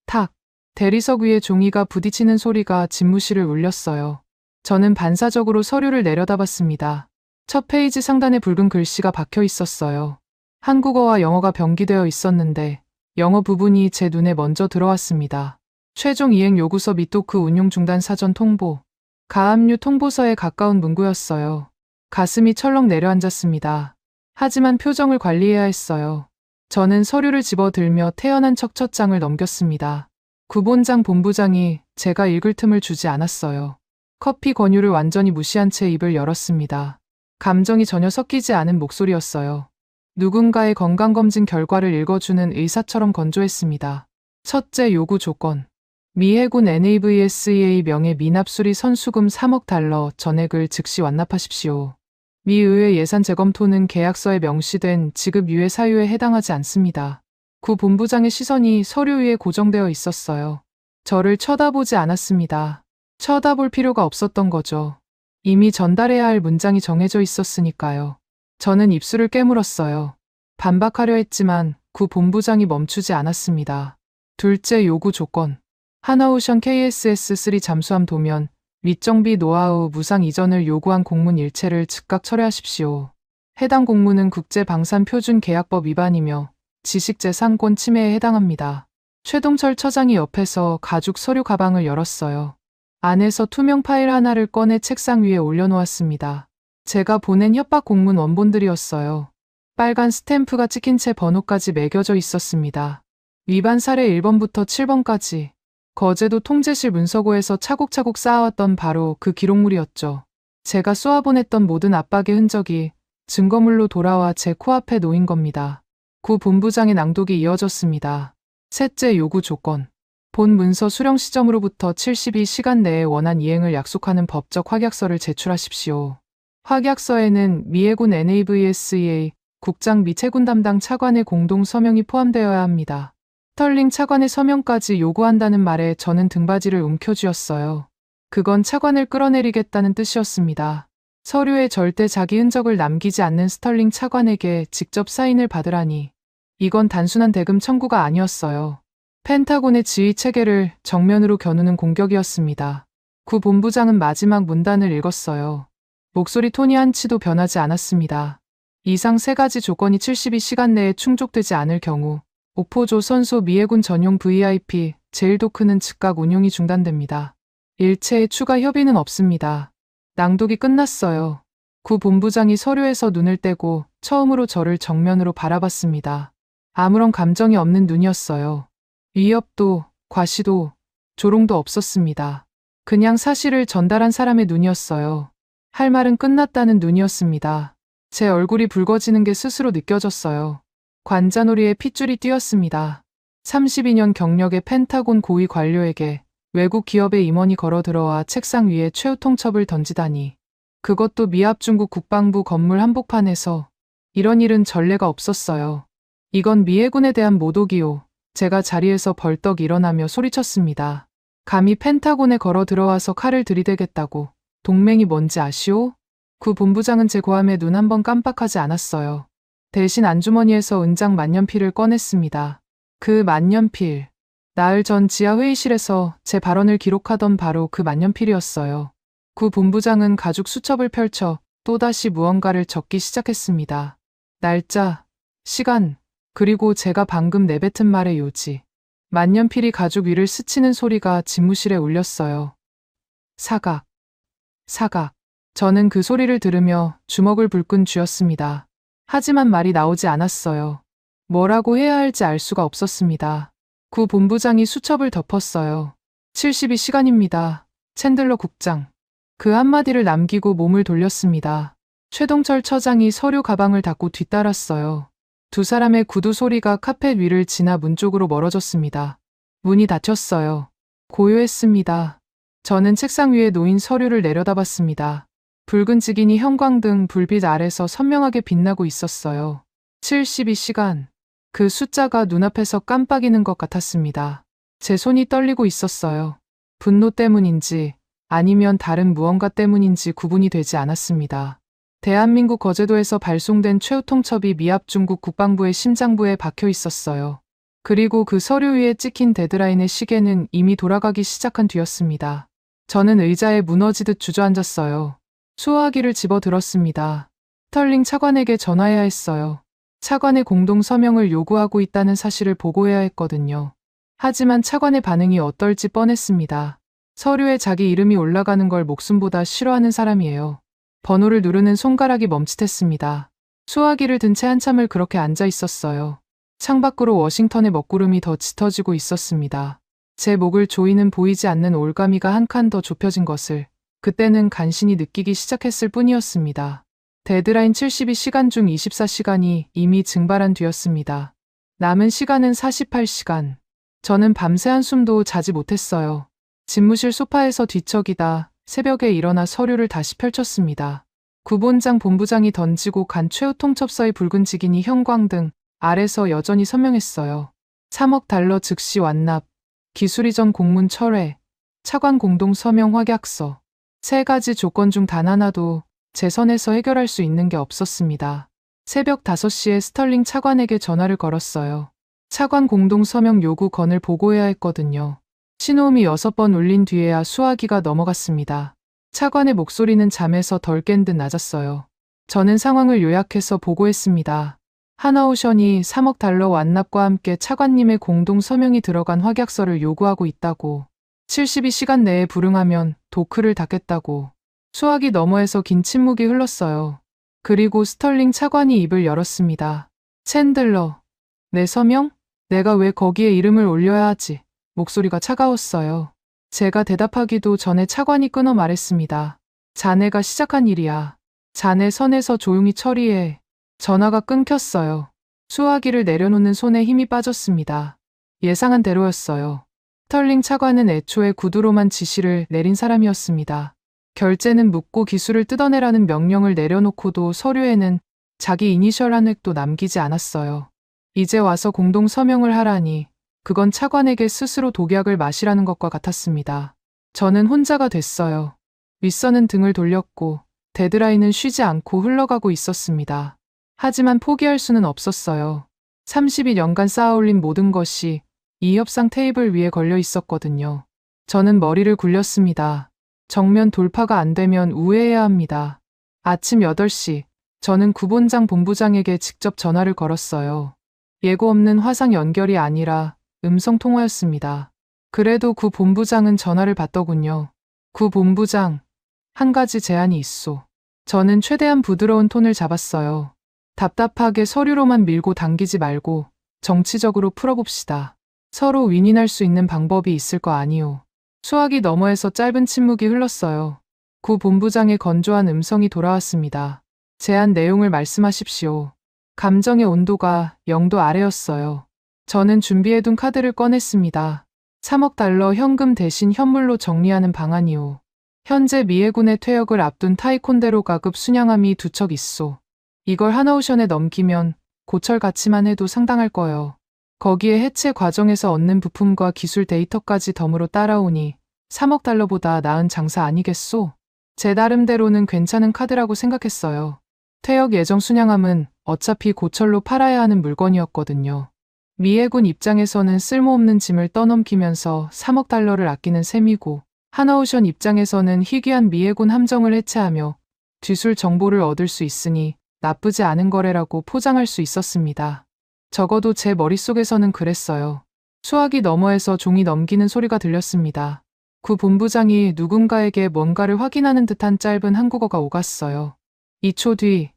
탁! 대리석 위에 종이가 부딪히는 소리가 집무실을 울렸어요. 저는 반사적으로 서류를 내려다봤습니다. 첫 페이지 상단에 붉은 글씨가 박혀 있었어요. 한국어와 영어가 병기되어 있었는데 영어 부분이 제 눈에 먼저 들어왔습니다. 최종 이행 요구서 및 도크 운용 중단 사전 통보. 가압류 통보서에 가까운 문구였어요. 가슴이 철렁 내려앉았습니다. 하지만 표정을 관리해야 했어요. 저는 서류를 집어들며 태연한 척 첫 장을 넘겼습니다. 구본장 본부장이 제가 읽을 틈을 주지 않았어요. 커피 권유를 완전히 무시한 채 입을 열었습니다. 감정이 전혀 섞이지 않은 목소리였어요. 누군가의 건강검진 결과를 읽어주는 의사처럼 건조했습니다. 첫째 요구 조건. 미 해군 NAVSEA 명예 미납 수리 선수금 3억 달러 전액을 즉시 완납하십시오. 미 의회 예산 재검토는 계약서에 명시된 지급 유예 사유에 해당하지 않습니다. 구 본부장의 시선이 서류 위에 고정되어 있었어요. 저를 쳐다보지 않았습니다. 쳐다볼 필요가 없었던 거죠. 이미 전달해야 할 문장이 정해져 있었으니까요. 저는 입술을 깨물었어요. 반박하려 했지만 구 본부장이 멈추지 않았습니다. 둘째 요구 조건. 하나오션 KSS-3 잠수함 도면, 밑정비 노하우 무상 이전을 요구한 공문 일체를 즉각 철회하십시오. 해당 공문은 국제방산표준계약법 위반이며 지식재산권 침해에 해당합니다. 최동철 처장이 옆에서 가죽 서류 가방을 열었어요. 안에서 투명 파일 하나를 꺼내 책상 위에 올려놓았습니다. 제가 보낸 협박 공문 원본들이었어요. 빨간 스탬프가 찍힌 채 번호까지 매겨져 있었습니다. 위반 사례 1번부터 7번까지. 거제도 통제실 문서고에서 차곡차곡 쌓아왔던 바로 그 기록물이었죠. 제가 쏘아보냈던 모든 압박의 흔적이 증거물로 돌아와 제 코앞에 놓인 겁니다. 구 본부장의 낭독이 이어졌습니다. 셋째 요구 조건. 본 문서 수령 시점으로부터 72시간 내에 원안 이행을 약속하는 법적 확약서를 제출하십시오. 확약서에는 미 해군 NAVSEA 국장 및 해군 담당 차관의 공동 서명이 포함되어야 합니다. 스털링 차관의 서명까지 요구한다는 말에 저는 등받이를 움켜쥐었어요. 그건 차관을 끌어내리겠다는 뜻이었습니다. 서류에 절대 자기 흔적을 남기지 않는 스털링 차관에게 직접 사인을 받으라니. 이건 단순한 대금 청구가 아니었어요. 펜타곤의 지휘 체계를 정면으로 겨누는 공격이었습니다. 구 본부장은 마지막 문단을 읽었어요. 목소리 톤이 한치도 변하지 않았습니다. 이상 세 가지 조건이 72시간 내에 충족되지 않을 경우 오포조 선소 미해군 전용 VIP 제일도크는 즉각 운용이 중단됩니다. 일체의 추가 협의는 없습니다. 낭독이 끝났어요. 구 본부장이 서류에서 눈을 떼고 처음으로 저를 정면으로 바라봤습니다. 아무런 감정이 없는 눈이었어요. 위협도, 과시도, 조롱도 없었습니다. 그냥 사실을 전달한 사람의 눈이었어요. 할 말은 끝났다는 눈이었습니다. 제 얼굴이 붉어지는 게 스스로 느껴졌어요. 관자놀이에 핏줄이 뛰었습니다. 32년 경력의 펜타곤 고위 관료에게 외국 기업의 임원이 걸어 들어와 책상 위에 최후 통첩을 던지다니. 그것도 미합 중국 국방부 건물 한복판에서. 이런 일은 전례가 없었어요. 이건 미 해군에 대한 모독이요. 제가 자리에서 벌떡 일어나며 소리쳤습니다. 감히 펜타곤에 걸어 들어와서 칼을 들이대겠다고. 동맹이 뭔지 아시오? 구 본부장은 제 고함에 눈 한 번 깜빡하지 않았어요. 대신 안주머니에서 은장 만년필을 꺼냈습니다. 그 만년필. 나흘 전 지하 회의실에서 제 발언을 기록하던 바로 그 만년필이었어요. 구 본부장은 가죽 수첩을 펼쳐 또다시 무언가를 적기 시작했습니다. 날짜, 시간, 그리고 제가 방금 내뱉은 말의 요지. 만년필이 가죽 위를 스치는 소리가 집무실에 울렸어요. 사각, 사각. 저는 그 소리를 들으며 주먹을 불끈 쥐었습니다. 하지만 말이 나오지 않았어요. 뭐라고 해야 할지 알 수가 없었습니다. 구 본부장이 수첩을 덮었어요. 72시간입니다. 챈들러 국장. 그 한마디를 남기고 몸을 돌렸습니다. 최동철 처장이 서류 가방을 닫고 뒤따랐어요. 두 사람의 구두 소리가 카펫 위를 지나 문 쪽으로 멀어졌습니다. 문이 닫혔어요. 고요했습니다. 저는 책상 위에 놓인 서류를 내려다봤습니다. 붉은 직인이 형광등 불빛 아래서 선명하게 빛나고 있었어요. 72시간. 그 숫자가 눈앞에서 깜빡이는 것 같았습니다. 제 손이 떨리고 있었어요. 분노 때문인지 아니면 다른 무언가 때문인지 구분이 되지 않았습니다. 대한민국 거제도에서 발송된 최후 통첩이 미합 중국 국방부의 심장부에 박혀 있었어요. 그리고 그 서류 위에 찍힌 데드라인의 시계는 이미 돌아가기 시작한 뒤였습니다. 저는 의자에 무너지듯 주저앉았어요. 수화기를 집어들었습니다. 스털링 차관에게 전화해야 했어요. 차관의 공동 서명을 요구하고 있다는 사실을 보고해야 했거든요. 하지만 차관의 반응이 어떨지 뻔했습니다. 서류에 자기 이름이 올라가는 걸 목숨보다 싫어하는 사람이에요. 번호를 누르는 손가락이 멈칫했습니다. 수화기를 든 채 한참을 그렇게 앉아 있었어요. 창밖으로 워싱턴의 먹구름이 더 짙어지고 있었습니다. 제 목을 조이는 보이지 않는 올가미가 한 칸 더 좁혀진 것을 그때는 간신히 느끼기 시작했을 뿐이었습니다. 데드라인 72시간 중 24시간이 이미 증발한 뒤였습니다. 남은 시간은 48시간. 저는 밤새 한숨도 자지 못했어요. 집무실 소파에서 뒤척이다 새벽에 일어나 서류를 다시 펼쳤습니다. 구본장 본부장이 던지고 간 최후 통첩서의 붉은 직인이 형광등 아래서 여전히 선명했어요. 3억 달러 즉시 완납, 기술 이전 공문 철회, 차관 공동 서명 확약서. 세 가지 조건 중 단 하나도 제 선에서 해결할 수 있는 게 없었습니다. 새벽 5시에 스털링 차관에게 전화를 걸었어요. 차관 공동 서명 요구 건을 보고해야 했거든요. 신호음이 6번 울린 뒤에야 수화기가 넘어갔습니다. 차관의 목소리는 잠에서 덜 깬 듯 낮았어요. 저는 상황을 요약해서 보고했습니다. 하나오션이 3억 달러 완납과 함께 차관님의 공동 서명이 들어간 확약서를 요구하고 있다고. 72시간 내에 불응하면 도크를 닫겠다고. 수화기 너머에서 긴 침묵이 흘렀어요. 그리고 스털링 차관이 입을 열었습니다. 챈들러. 내 서명? 내가 왜 거기에 이름을 올려야 하지? 목소리가 차가웠어요. 제가 대답하기도 전에 차관이 끊어 말했습니다. 자네가 시작한 일이야. 자네 선에서 조용히 처리해. 전화가 끊겼어요. 수화기를 내려놓는 손에 힘이 빠졌습니다. 예상한 대로였어요. 스털링 차관은 애초에 구두로만 지시를 내린 사람이었습니다. 결제는 묻고 기술을 뜯어내라는 명령을 내려놓고도 서류에는 자기 이니셜 한 획도 남기지 않았어요. 이제 와서 공동 서명을 하라니 그건 차관에게 스스로 독약을 마시라는 것과 같았습니다. 저는 혼자가 됐어요. 윗선은 등을 돌렸고 데드라인은 쉬지 않고 흘러가고 있었습니다. 하지만 포기할 수는 없었어요. 30년간 쌓아올린 모든 것이 이 협상 테이블 위에 걸려 있었거든요. 저는 머리를 굴렸습니다. 정면 돌파가 안 되면 우회해야 합니다. 아침 8시, 저는 구본장 본부장에게 직접 전화를 걸었어요. 예고 없는 화상 연결이 아니라 음성 통화였습니다. 그래도 구 본부장은 전화를 받더군요. 구 본부장, 한 가지 제안이 있소. 저는 최대한 부드러운 톤을 잡았어요. 답답하게 서류로만 밀고 당기지 말고 정치적으로 풀어봅시다. 서로 윈윈할 수 있는 방법이 있을 거 아니오. 수화기 너머에서 짧은 침묵이 흘렀어요. 구 본부장의 건조한 음성이 돌아왔습니다. 제안 내용을 말씀하십시오. 감정의 온도가 0도 아래였어요. 저는 준비해둔 카드를 꺼냈습니다. 3억 달러 현금 대신 현물로 정리하는 방안이오. 현재 미해군의 퇴역을 앞둔 타이콘데로 가급 순양함이 2척 있소. 이걸 하나오션에 넘기면 고철 가치만 해도 상당할 거예요. 거기에 해체 과정에서 얻는 부품과 기술 데이터까지 덤으로 따라오니 3억 달러보다 나은 장사 아니겠소? 제 나름대로는 괜찮은 카드라고 생각했어요. 퇴역 예정 순양함은 어차피 고철로 팔아야 하는 물건이었거든요. 미해군 입장에서는 쓸모없는 짐을 떠넘기면서 3억 달러를 아끼는 셈이고 하나오션 입장에서는 희귀한 미해군 함정을 해체하며 뒤술 정보를 얻을 수 있으니 나쁘지 않은 거래라고 포장할 수 있었습니다. 적어도 제 머릿속에서는 그랬어요. 수화기 너머에서 종이 넘기는 소리가 들렸습니다. 구 본부장이 누군가에게 뭔가를 확인하는 듯한 짧은 한국어가 오갔어요. 2초 뒤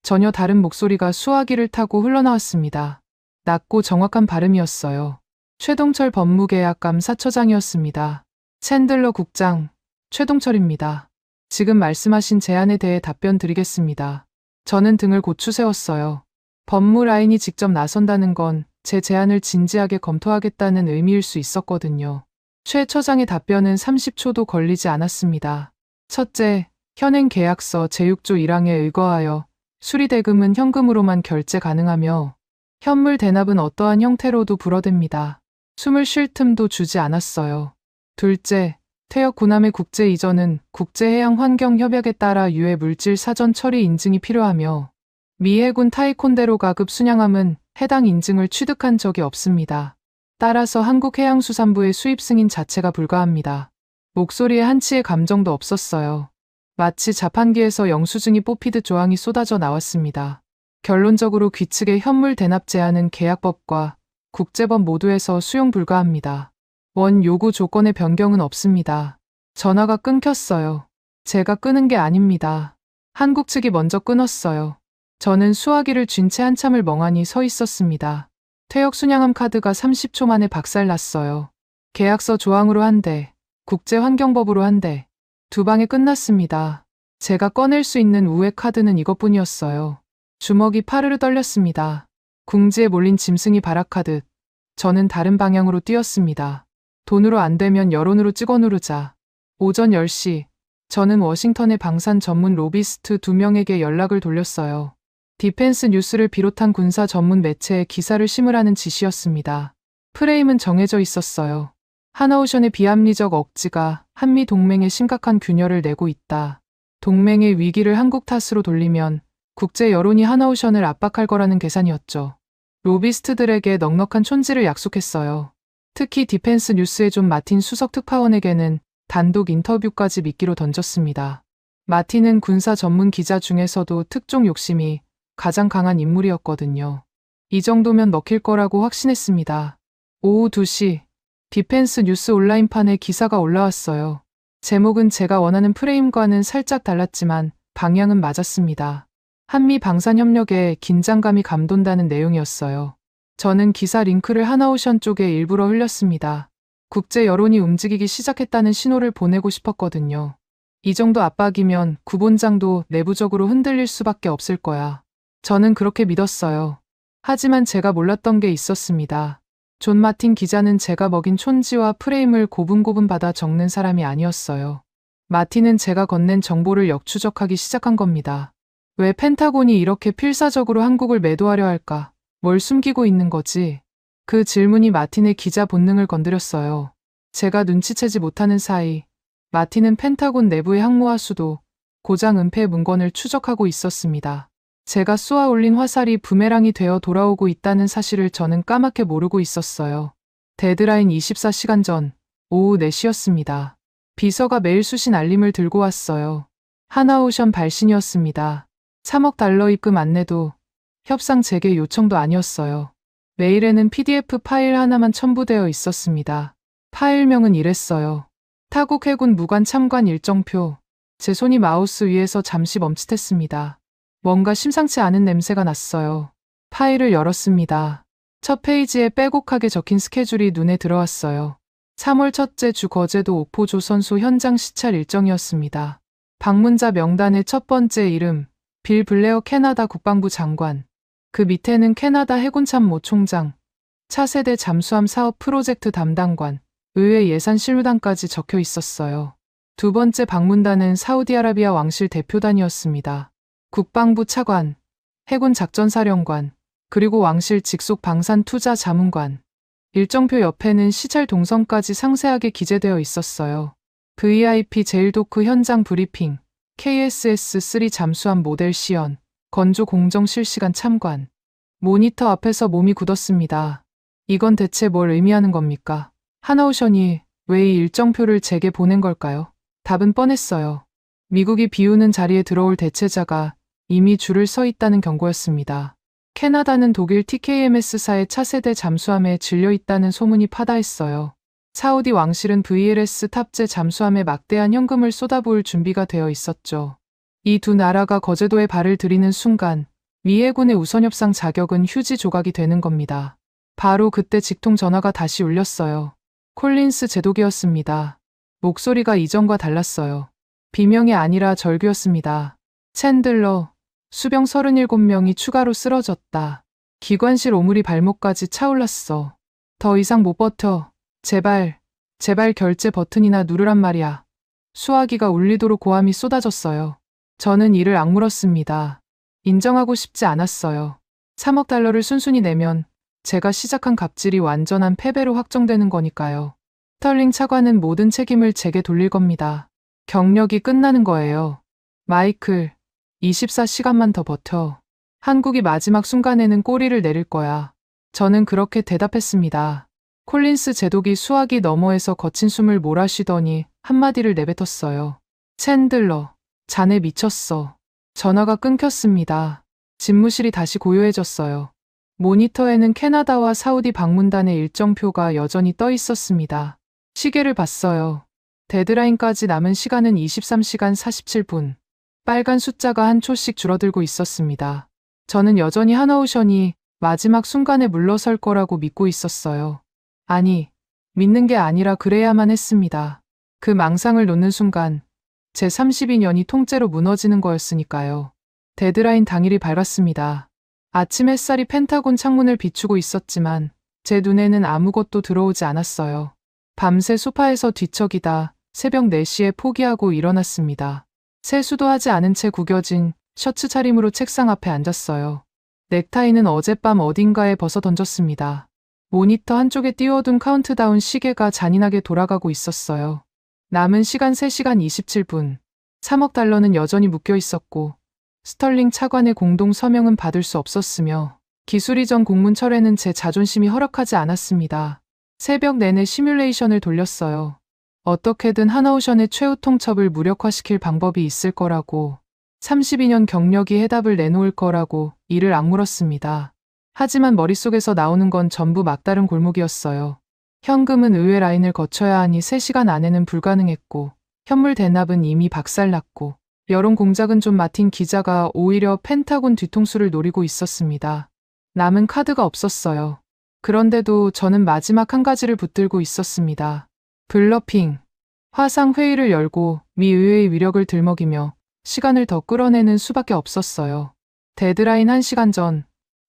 전혀 다른 목소리가 수화기를 타고 흘러나왔습니다. 낮고 정확한 발음이었어요. 최동철 법무계약 감사처장이었습니다. 챈들러 국장, 최동철입니다. 지금 말씀하신 제안에 대해 답변 드리겠습니다. 저는 등을 고추 세웠어요. 법무라인이 직접 나선다는 건 제 제안을 진지하게 검토하겠다는 의미일 수 있었거든요. 최 처장의 답변은 30초도 걸리지 않았습니다. 첫째, 현행 계약서 제6조 1항에 의거하여 수리대금은 현금으로만 결제 가능하며 현물 대납은 어떠한 형태로도 불어댑니다. 숨을 쉴 틈도 주지 않았어요. 둘째, 퇴역 군함의 국제 이전은 국제해양환경협약에 따라 유해 물질 사전 처리 인증이 필요하며 미해군 타이콘데로 가급 순양함은 해당 인증을 취득한 적이 없습니다. 따라서 한국해양수산부의 수입 승인 자체가 불가합니다. 목소리에 한치의 감정도 없었어요. 마치 자판기에서 영수증이 뽑히듯 조항이 쏟아져 나왔습니다. 결론적으로 귀측의 현물 대납 제한은 계약법과 국제법 모두에서 수용 불가합니다. 원 요구 조건의 변경은 없습니다. 전화가 끊겼어요. 제가 끊은 게 아닙니다. 한국 측이 먼저 끊었어요. 저는 수화기를 쥔 채 한참을 멍하니 서 있었습니다. 퇴역 순양함 카드가 30초 만에 박살났어요. 계약서 조항으로 한 대, 국제환경법으로 한 대, 두 방에 끝났습니다. 제가 꺼낼 수 있는 우회 카드는 이것뿐이었어요. 주먹이 파르르 떨렸습니다. 궁지에 몰린 짐승이 발악하듯 저는 다른 방향으로 뛰었습니다. 돈으로 안 되면 여론으로 찍어 누르자. 오전 10시, 저는 워싱턴의 방산 전문 로비스트 2명에게 연락을 돌렸어요. 디펜스 뉴스를 비롯한 군사 전문 매체에 기사를 심으라는 지시였습니다. 프레임은 정해져 있었어요. 하나오션의 비합리적 억지가 한미 동맹에 심각한 균열을 내고 있다. 동맹의 위기를 한국 탓으로 돌리면 국제 여론이 하나오션을 압박할 거라는 계산이었죠. 로비스트들에게 넉넉한 촌지를 약속했어요. 특히 디펜스 뉴스의 존 마틴 수석 특파원에게는 단독 인터뷰까지 미끼로 던졌습니다. 마틴은 군사 전문 기자 중에서도 특종 욕심이 가장 강한 인물이었거든요. 이 정도면 먹힐 거라고 확신했습니다. 오후 2시, 디펜스 뉴스 온라인판에 기사가 올라왔어요. 제목은 제가 원하는 프레임과는 살짝 달랐지만 방향은 맞았습니다. 한미 방산협력에 긴장감이 감돈다는 내용이었어요. 저는 기사 링크를 하나오션 쪽에 일부러 흘렸습니다. 국제 여론이 움직이기 시작했다는 신호를 보내고 싶었거든요. 이 정도 압박이면 구본장도 내부적으로 흔들릴 수밖에 없을 거야. 저는 그렇게 믿었어요. 하지만 제가 몰랐던 게 있었습니다. 존 마틴 기자는 제가 먹인 촌지와 프레임을 고분고분 받아 적는 사람이 아니었어요. 마틴은 제가 건넨 정보를 역추적하기 시작한 겁니다. 왜 펜타곤이 이렇게 필사적으로 한국을 매도하려 할까? 뭘 숨기고 있는 거지? 그 질문이 마틴의 기자 본능을 건드렸어요. 제가 눈치채지 못하는 사이 마틴은 펜타곤 내부의 항모와 수도, 고장 은폐 문건을 추적하고 있었습니다. 제가 쏘아 올린 화살이 부메랑이 되어 돌아오고 있다는 사실을 저는 까맣게 모르고 있었어요. 데드라인 24시간 전, 오후 4시였습니다. 비서가 메일 수신 알림을 들고 왔어요. 하나오션 발신이었습니다. 3억 달러 입금 안내도, 협상 재개 요청도 아니었어요. 메일에는 PDF 파일 하나만 첨부되어 있었습니다. 파일명은 이랬어요. 타국 해군 무관 참관 일정표. 제 손이 마우스 위에서 잠시 멈칫했습니다. 뭔가 심상치 않은 냄새가 났어요. 파일을 열었습니다. 첫 페이지에 빼곡하게 적힌 스케줄이 눈에 들어왔어요. 3월 첫째 주 거제도 옥포 조선소 현장 시찰 일정이었습니다. 방문자 명단의 첫 번째 이름, 빌 블레어 캐나다 국방부 장관. 그 밑에는 캐나다 해군참모 총장, 차세대 잠수함 사업 프로젝트 담당관, 의회 예산 실무단까지 적혀 있었어요. 두 번째 방문단은 사우디아라비아 왕실 대표단이었습니다. 국방부 차관, 해군 작전사령관, 그리고 왕실 직속 방산투자자문관. 일정표 옆에는 시찰 동선까지 상세하게 기재되어 있었어요. VIP 제일도크 현장 브리핑, KSS-3 잠수함 모델 시연, 건조 공정 실시간 참관. 모니터 앞에서 몸이 굳었습니다. 이건 대체 뭘 의미하는 겁니까? 하나오션이 왜 이 일정표를 제게 보낸 걸까요? 답은 뻔했어요. 미국이 비우는 자리에 들어올 대체자가 이미 줄을 서 있다는 경고였습니다. 캐나다는 독일 TKMS사의 차세대 잠수함에 질려 있다는 소문이 파다했어요. 사우디 왕실은 VLS 탑재 잠수함에 막대한 현금을 쏟아부을 준비가 되어 있었죠. 이 두 나라가 거제도에 발을 들이는 순간 미 해군의 우선협상 자격은 휴지 조각이 되는 겁니다. 바로 그때 직통 전화가 다시 울렸어요. 콜린스 제독이었습니다. 목소리가 이전과 달랐어요. 비명이 아니라 절규였습니다. 챈들러, 수병 37명이 추가로 쓰러졌다. 기관실 오물이 발목까지 차올랐어. 더 이상 못 버텨. 제발 결제 버튼이나 누르란 말이야. 수화기가 울리도록 고함이 쏟아졌어요. 저는 이를 악물었습니다. 인정하고 싶지 않았어요. 3억 달러를 순순히 내면 제가 시작한 갑질이 완전한 패배로 확정되는 거니까요. 스털링 차관은 모든 책임을 제게 돌릴 겁니다. 경력이 끝나는 거예요. 마이클, 24시간만 더 버텨. 한국이 마지막 순간에는 꼬리를 내릴 거야. 저는 그렇게 대답했습니다. 콜린스 제독이 수화기 너머에서 거친 숨을 몰아쉬더니 한마디를 내뱉었어요. 챈들러, 자네 미쳤어. 전화가 끊겼습니다. 집무실이 다시 고요해졌어요. 모니터에는 캐나다와 사우디 방문단의 일정표가 여전히 떠 있었습니다. 시계를 봤어요. 데드라인까지 남은 시간은 23시간 47분. 빨간 숫자가 한 초씩 줄어들고 있었습니다. 저는 여전히 하나오션이 마지막 순간에 물러설 거라고 믿고 있었어요. 아니, 믿는 게 아니라 그래야만 했습니다. 그 망상을 놓는 순간 제 32년이 통째로 무너지는 거였으니까요. 데드라인 당일이 밝았습니다. 아침 햇살이 펜타곤 창문을 비추고 있었지만 제 눈에는 아무것도 들어오지 않았어요. 밤새 소파에서 뒤척이다 새벽 4시에 포기하고 일어났습니다. 세수도 하지 않은 채 구겨진 셔츠 차림으로 책상 앞에 앉았어요. 넥타이는 어젯밤 어딘가에 벗어 던졌습니다. 모니터 한쪽에 띄워둔 카운트다운 시계가 잔인하게 돌아가고 있었어요. 남은 시간 3시간 27분. 3억 달러는 여전히 묶여 있었고 스털링 차관의 공동 서명은 받을 수 없었으며 기술 이전 공문 철회는 제 자존심이 허락하지 않았습니다. 새벽 내내 시뮬레이션을 돌렸어요. 어떻게든 하나오션의 최후 통첩을 무력화시킬 방법이 있을 거라고, 32년 경력이 해답을 내놓을 거라고 이를 악물었습니다. 하지만 머릿속에서 나오는 건 전부 막다른 골목이었어요. 현금은 의회 라인을 거쳐야 하니 3시간 안에는 불가능했고, 현물 대납은 이미 박살났고, 여론 공작은 존 마틴 기자가 오히려 펜타곤 뒤통수를 노리고 있었습니다. 남은 카드가 없었어요. 그런데도 저는 마지막 한 가지를 붙들고 있었습니다. 블러핑. 화상 회의를 열고 미 의회의 위력을 들먹이며 시간을 더 끌어내는 수밖에 없었어요. 데드라인 1시간 전,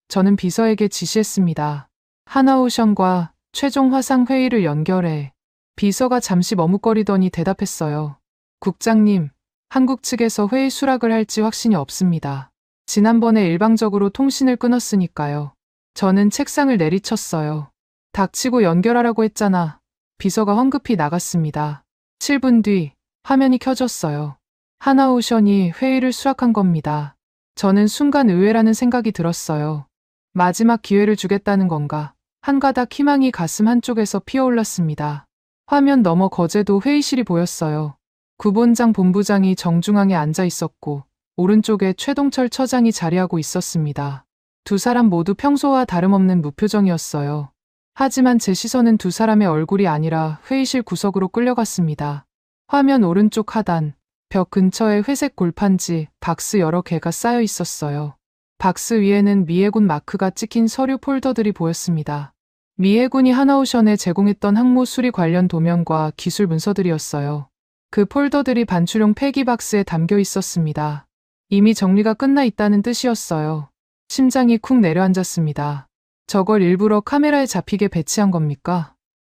저는 비서에게 지시했습니다. 하나오션과 최종 화상 회의를 연결해. 비서가 잠시 머뭇거리더니 대답했어요. 국장님, 한국 측에서 회의 수락을 할지 확신이 없습니다. 지난번에 일방적으로 통신을 끊었으니까요. 저는 책상을 내리쳤어요. 닥치고 연결하라고 했잖아. 비서가 황급히 나갔습니다. 7분 뒤 화면이 켜졌어요. 하나오션이 회의를 수락한 겁니다. 저는 순간 의외라는 생각이 들었어요. 마지막 기회를 주겠다는 건가? 한 가닥 희망이 가슴 한쪽에서 피어올랐습니다. 화면 너머 거제도 회의실이 보였어요. 구본장 본부장이 정중앙에 앉아 있었고 오른쪽에 최동철 처장이 자리하고 있었습니다. 두 사람 모두 평소와 다름없는 무표정이었어요. 하지만 제 시선은 두 사람의 얼굴이 아니라 회의실 구석으로 끌려갔습니다. 화면 오른쪽 하단, 벽 근처에 회색 골판지, 박스 여러 개가 쌓여 있었어요. 박스 위에는 미해군 마크가 찍힌 서류 폴더들이 보였습니다. 미해군이 하나오션에 제공했던 항모 수리 관련 도면과 기술 문서들이었어요. 그 폴더들이 반출용 폐기 박스에 담겨 있었습니다. 이미 정리가 끝나 있다는 뜻이었어요. 심장이 쿵 내려앉았습니다. 저걸 일부러 카메라에 잡히게 배치한 겁니까?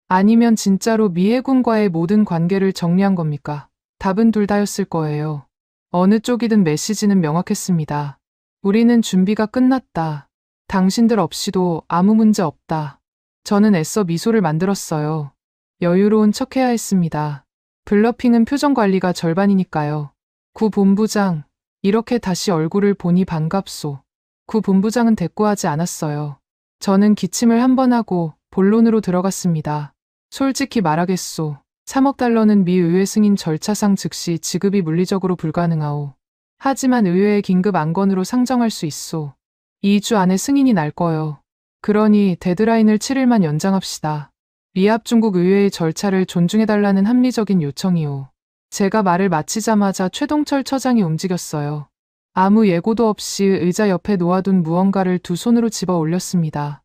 아니면 진짜로 미해군과의 모든 관계를 정리한 겁니까? 답은 둘 다였을 거예요. 어느 쪽이든 메시지는 명확했습니다. 우리는 준비가 끝났다. 당신들 없이도 아무 문제 없다. 저는 애써 미소를 만들었어요. 여유로운 척해야 했습니다. 블러핑은 표정 관리가 절반이니까요. 구 본부장, 이렇게 다시 얼굴을 보니 반갑소. 구 본부장은 대꾸하지 않았어요. 저는 기침을 한 번 하고 본론으로 들어갔습니다. 솔직히 말하겠소. 3억 달러는 미 의회 승인 절차상 즉시 지급이 물리적으로 불가능하오. 하지만 의회의 긴급 안건으로 상정할 수 있소. 2주 안에 승인이 날 거요. 그러니 데드라인을 7일만 연장합시다. 미합 중국 의회의 절차를 존중해달라는 합리적인 요청이오. 제가 말을 마치자마자 최동철 처장이 움직였어요. 아무 예고도 없이 의자 옆에 놓아둔 무언가를 두 손으로 집어 올렸습니다.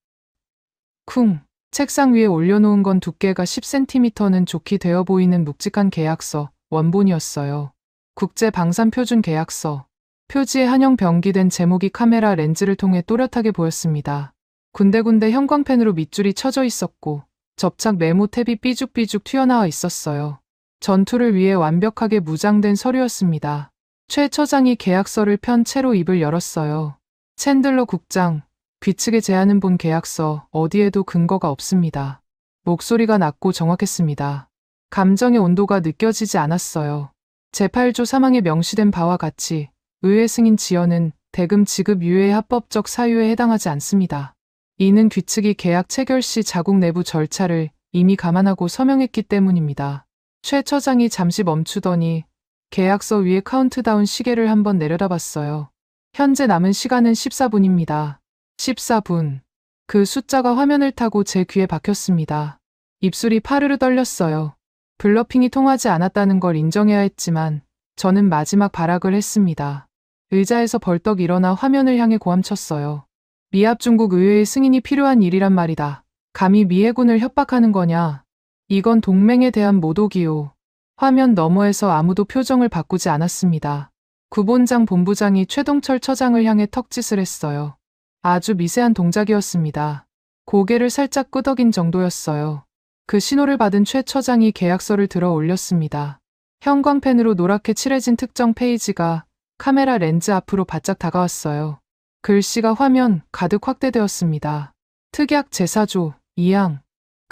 쿵. 책상 위에 올려놓은 건 두께가 10cm는 좋게 되어 보이는 묵직한 계약서, 원본이었어요. 국제방산표준계약서. 표지에 한형 병기된 제목이 카메라 렌즈를 통해 또렷하게 보였습니다. 군데군데 형광펜으로 밑줄이 쳐져 있었고 접착 메모 탭이 삐죽삐죽 튀어나와 있었어요. 전투를 위해 완벽하게 무장된 서류였습니다. 최 처장이 계약서를 편 채로 입을 열었어요. 챈들러 국장, 귀측에 제안은 본 계약서 어디에도 근거가 없습니다. 목소리가 낮고 정확했습니다. 감정의 온도가 느껴지지 않았어요. 제8조 사망에 명시된 바와 같이 의회 승인 지연은 대금 지급 유예의 합법적 사유에 해당하지 않습니다. 이는 귀측이 계약 체결 시 자국 내부 절차를 이미 감안하고 서명했기 때문입니다. 최 처장이 잠시 멈추더니 계약서 위에 카운트다운 시계를 한번 내려다봤어요. 현재 남은 시간은 14분입니다. 14분. 그 숫자가 화면을 타고 제 귀에 박혔습니다. 입술이 파르르 떨렸어요. 블러핑이 통하지 않았다는 걸 인정해야 했지만 저는 마지막 발악을 했습니다. 의자에서 벌떡 일어나 화면을 향해 고함쳤어요. 미합 중국 의회의 승인이 필요한 일이란 말이다. 감히 미해군을 협박하는 거냐. 이건 동맹에 대한 모독이요. 화면 너머에서 아무도 표정을 바꾸지 않았습니다. 구본장 본부장이 최동철 처장을 향해 턱짓을 했어요. 아주 미세한 동작이었습니다. 고개를 살짝 끄덕인 정도였어요. 그 신호를 받은 최 처장이 계약서를 들어 올렸습니다. 형광펜으로 노랗게 칠해진 특정 페이지가 카메라 렌즈 앞으로 바짝 다가왔어요. 글씨가 화면 가득 확대되었습니다. 특약 제4조 2항.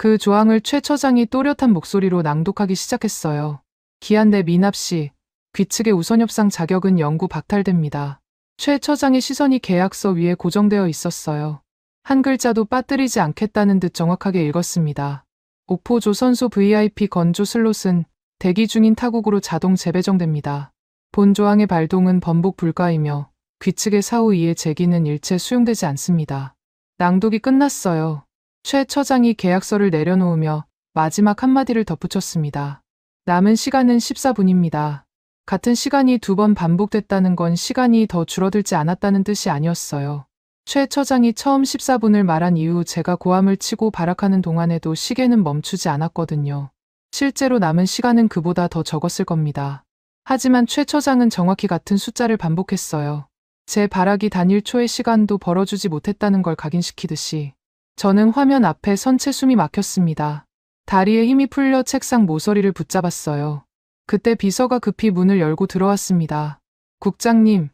그 조항을 최 처장이 또렷한 목소리로 낭독하기 시작했어요. 기한 내 미납 시 귀측의 우선협상 자격은 영구 박탈됩니다. 최 처장의 시선이 계약서 위에 고정되어 있었어요. 한 글자도 빠뜨리지 않겠다는 듯 정확하게 읽었습니다. 오포 조선소 VIP 건조 슬롯은 대기 중인 타국으로 자동 재배정됩니다. 본 조항의 발동은 번복 불가이며 귀측의 사후 이의 제기는 일체 수용되지 않습니다. 낭독이 끝났어요. 최 처장이 계약서를 내려놓으며 마지막 한마디를 덧붙였습니다. 남은 시간은 14분입니다. 같은 시간이 2번 반복됐다는 건 시간이 더 줄어들지 않았다는 뜻이 아니었어요. 최 처장이 처음 14분을 말한 이후 제가 고함을 치고 발악하는 동안에도 시계는 멈추지 않았거든요. 실제로 남은 시간은 그보다 더 적었을 겁니다. 하지만 최 처장은 정확히 같은 숫자를 반복했어요. 제 발악이 단일 초의 시간도 벌어주지 못했다는 걸 각인시키듯이. 저는 화면 앞에 선 채 숨이 막혔습니다. 다리에 힘이 풀려 책상 모서리를 붙잡았어요. 그때 비서가 급히 문을 열고 들어왔습니다. 국장님,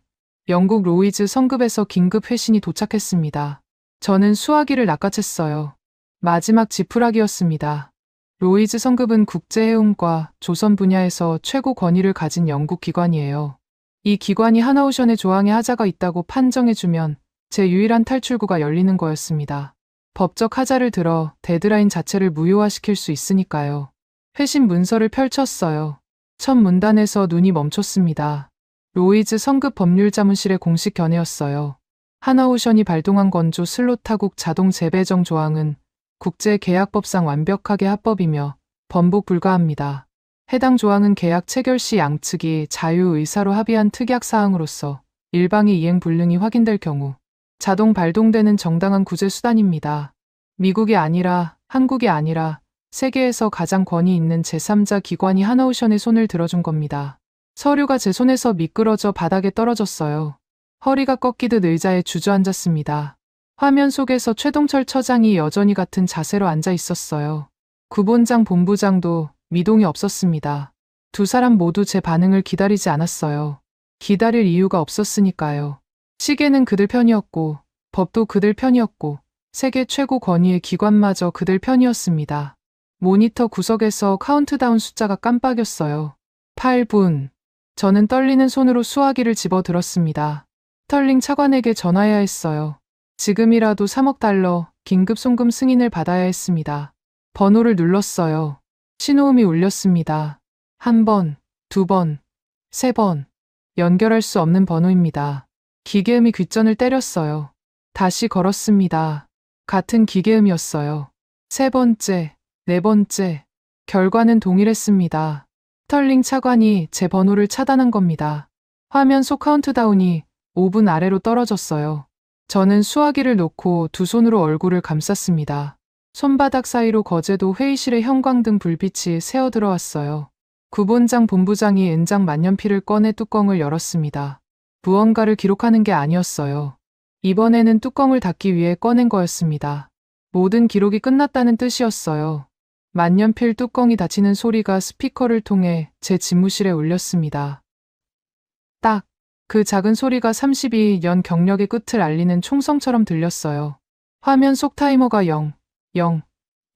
영국 로이즈 성급에서 긴급 회신이 도착했습니다. 저는 수화기를 낚아챘어요. 마지막 지푸라기였습니다. 로이즈 성급은 국제해운과 조선 분야에서 최고 권위를 가진 영국 기관이에요. 이 기관이 하나오션의 조항에 하자가 있다고 판정해주면 제 유일한 탈출구가 열리는 거였습니다. 법적 하자를 들어 데드라인 자체를 무효화시킬 수 있으니까요. 회신 문서를 펼쳤어요. 첫 문단에서 눈이 멈췄습니다. 로이즈 성급 법률자문실의 공식 견해였어요. 하나오션이 발동한 건조 슬롯 타국 자동 재배정 조항은 국제계약법상 완벽하게 합법이며 번복 불가합니다. 해당 조항은 계약 체결 시 양측이 자유의사로 합의한 특약사항으로서 일방의 이행 불능이 확인될 경우 자동 발동되는 정당한 구제 수단입니다. 미국이 아니라 한국이 아니라 세계에서 가장 권위 있는 제3자 기관이 하나오션의 손을 들어준 겁니다. 서류가 제 손에서 미끄러져 바닥에 떨어졌어요. 허리가 꺾이듯 의자에 주저앉았습니다. 화면 속에서 최동철 처장이 여전히 같은 자세로 앉아 있었어요. 구본장 본부장도 미동이 없었습니다. 두 사람 모두 제 반응을 기다리지 않았어요. 기다릴 이유가 없었으니까요. 시계는 그들 편이었고 법도 그들 편이었고 세계 최고 권위의 기관마저 그들 편이었습니다. 모니터 구석에서 카운트다운 숫자가 깜빡였어요. 8분. 저는 떨리는 손으로 수화기를 집어들었습니다. 스털링 차관에게 전화해야 했어요. 지금이라도 3억 달러 긴급 송금 승인을 받아야 했습니다. 번호를 눌렀어요. 신호음이 울렸습니다. 1번, 2번, 3번. 연결할 수 없는 번호입니다. 기계음이 귓전을 때렸어요. 다시 걸었습니다. 같은 기계음이었어요. 3번째, 4번째. 결과는 동일했습니다. 스털링 차관이 제 번호를 차단한 겁니다. 화면 속 카운트다운이 5분 아래로 떨어졌어요. 저는 수화기를 놓고 두 손으로 얼굴을 감쌌습니다. 손바닥 사이로 거제도 회의실의 형광등 불빛이 새어 들어왔어요. 구본장 본부장이 은장 만년필을 꺼내 뚜껑을 열었습니다. 무언가를 기록하는 게 아니었어요. 이번에는 뚜껑을 닫기 위해 꺼낸 거였습니다. 모든 기록이 끝났다는 뜻이었어요. 만년필 뚜껑이 닫히는 소리가 스피커를 통해 제 집무실에 울렸습니다. 딱! 그 작은 소리가 32년 경력의 끝을 알리는 총성처럼 들렸어요. 화면 속 타이머가 0, 0,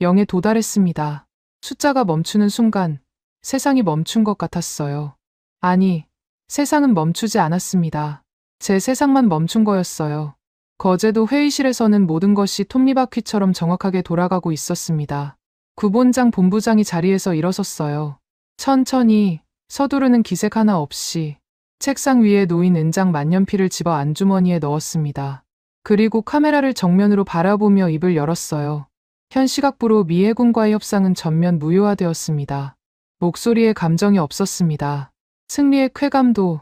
0에 도달했습니다. 숫자가 멈추는 순간 세상이 멈춘 것 같았어요. 아니, 세상은 멈추지 않았습니다. 제 세상만 멈춘 거였어요. 거제도 회의실에서는 모든 것이 톱니바퀴처럼 정확하게 돌아가고 있었습니다. 구본장 본부장이 자리에서 일어섰어요. 천천히 서두르는 기색 하나 없이 책상 위에 놓인 은장 만년필을 집어 안주머니에 넣었습니다. 그리고 카메라를 정면으로 바라보며 입을 열었어요. 현 시각부로 미 해군과의 협상은 전면 무효화되었습니다. 목소리에 감정이 없었습니다. 승리의 쾌감도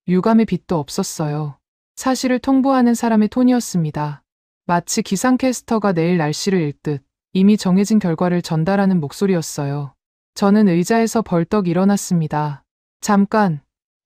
유감의 빛도 없었어요. 사실을 통보하는 사람의 톤이었습니다. 마치 기상캐스터가 내일 날씨를 읽듯 이미 정해진 결과를 전달하는 목소리였어요. 저는 의자에서 벌떡 일어났습니다.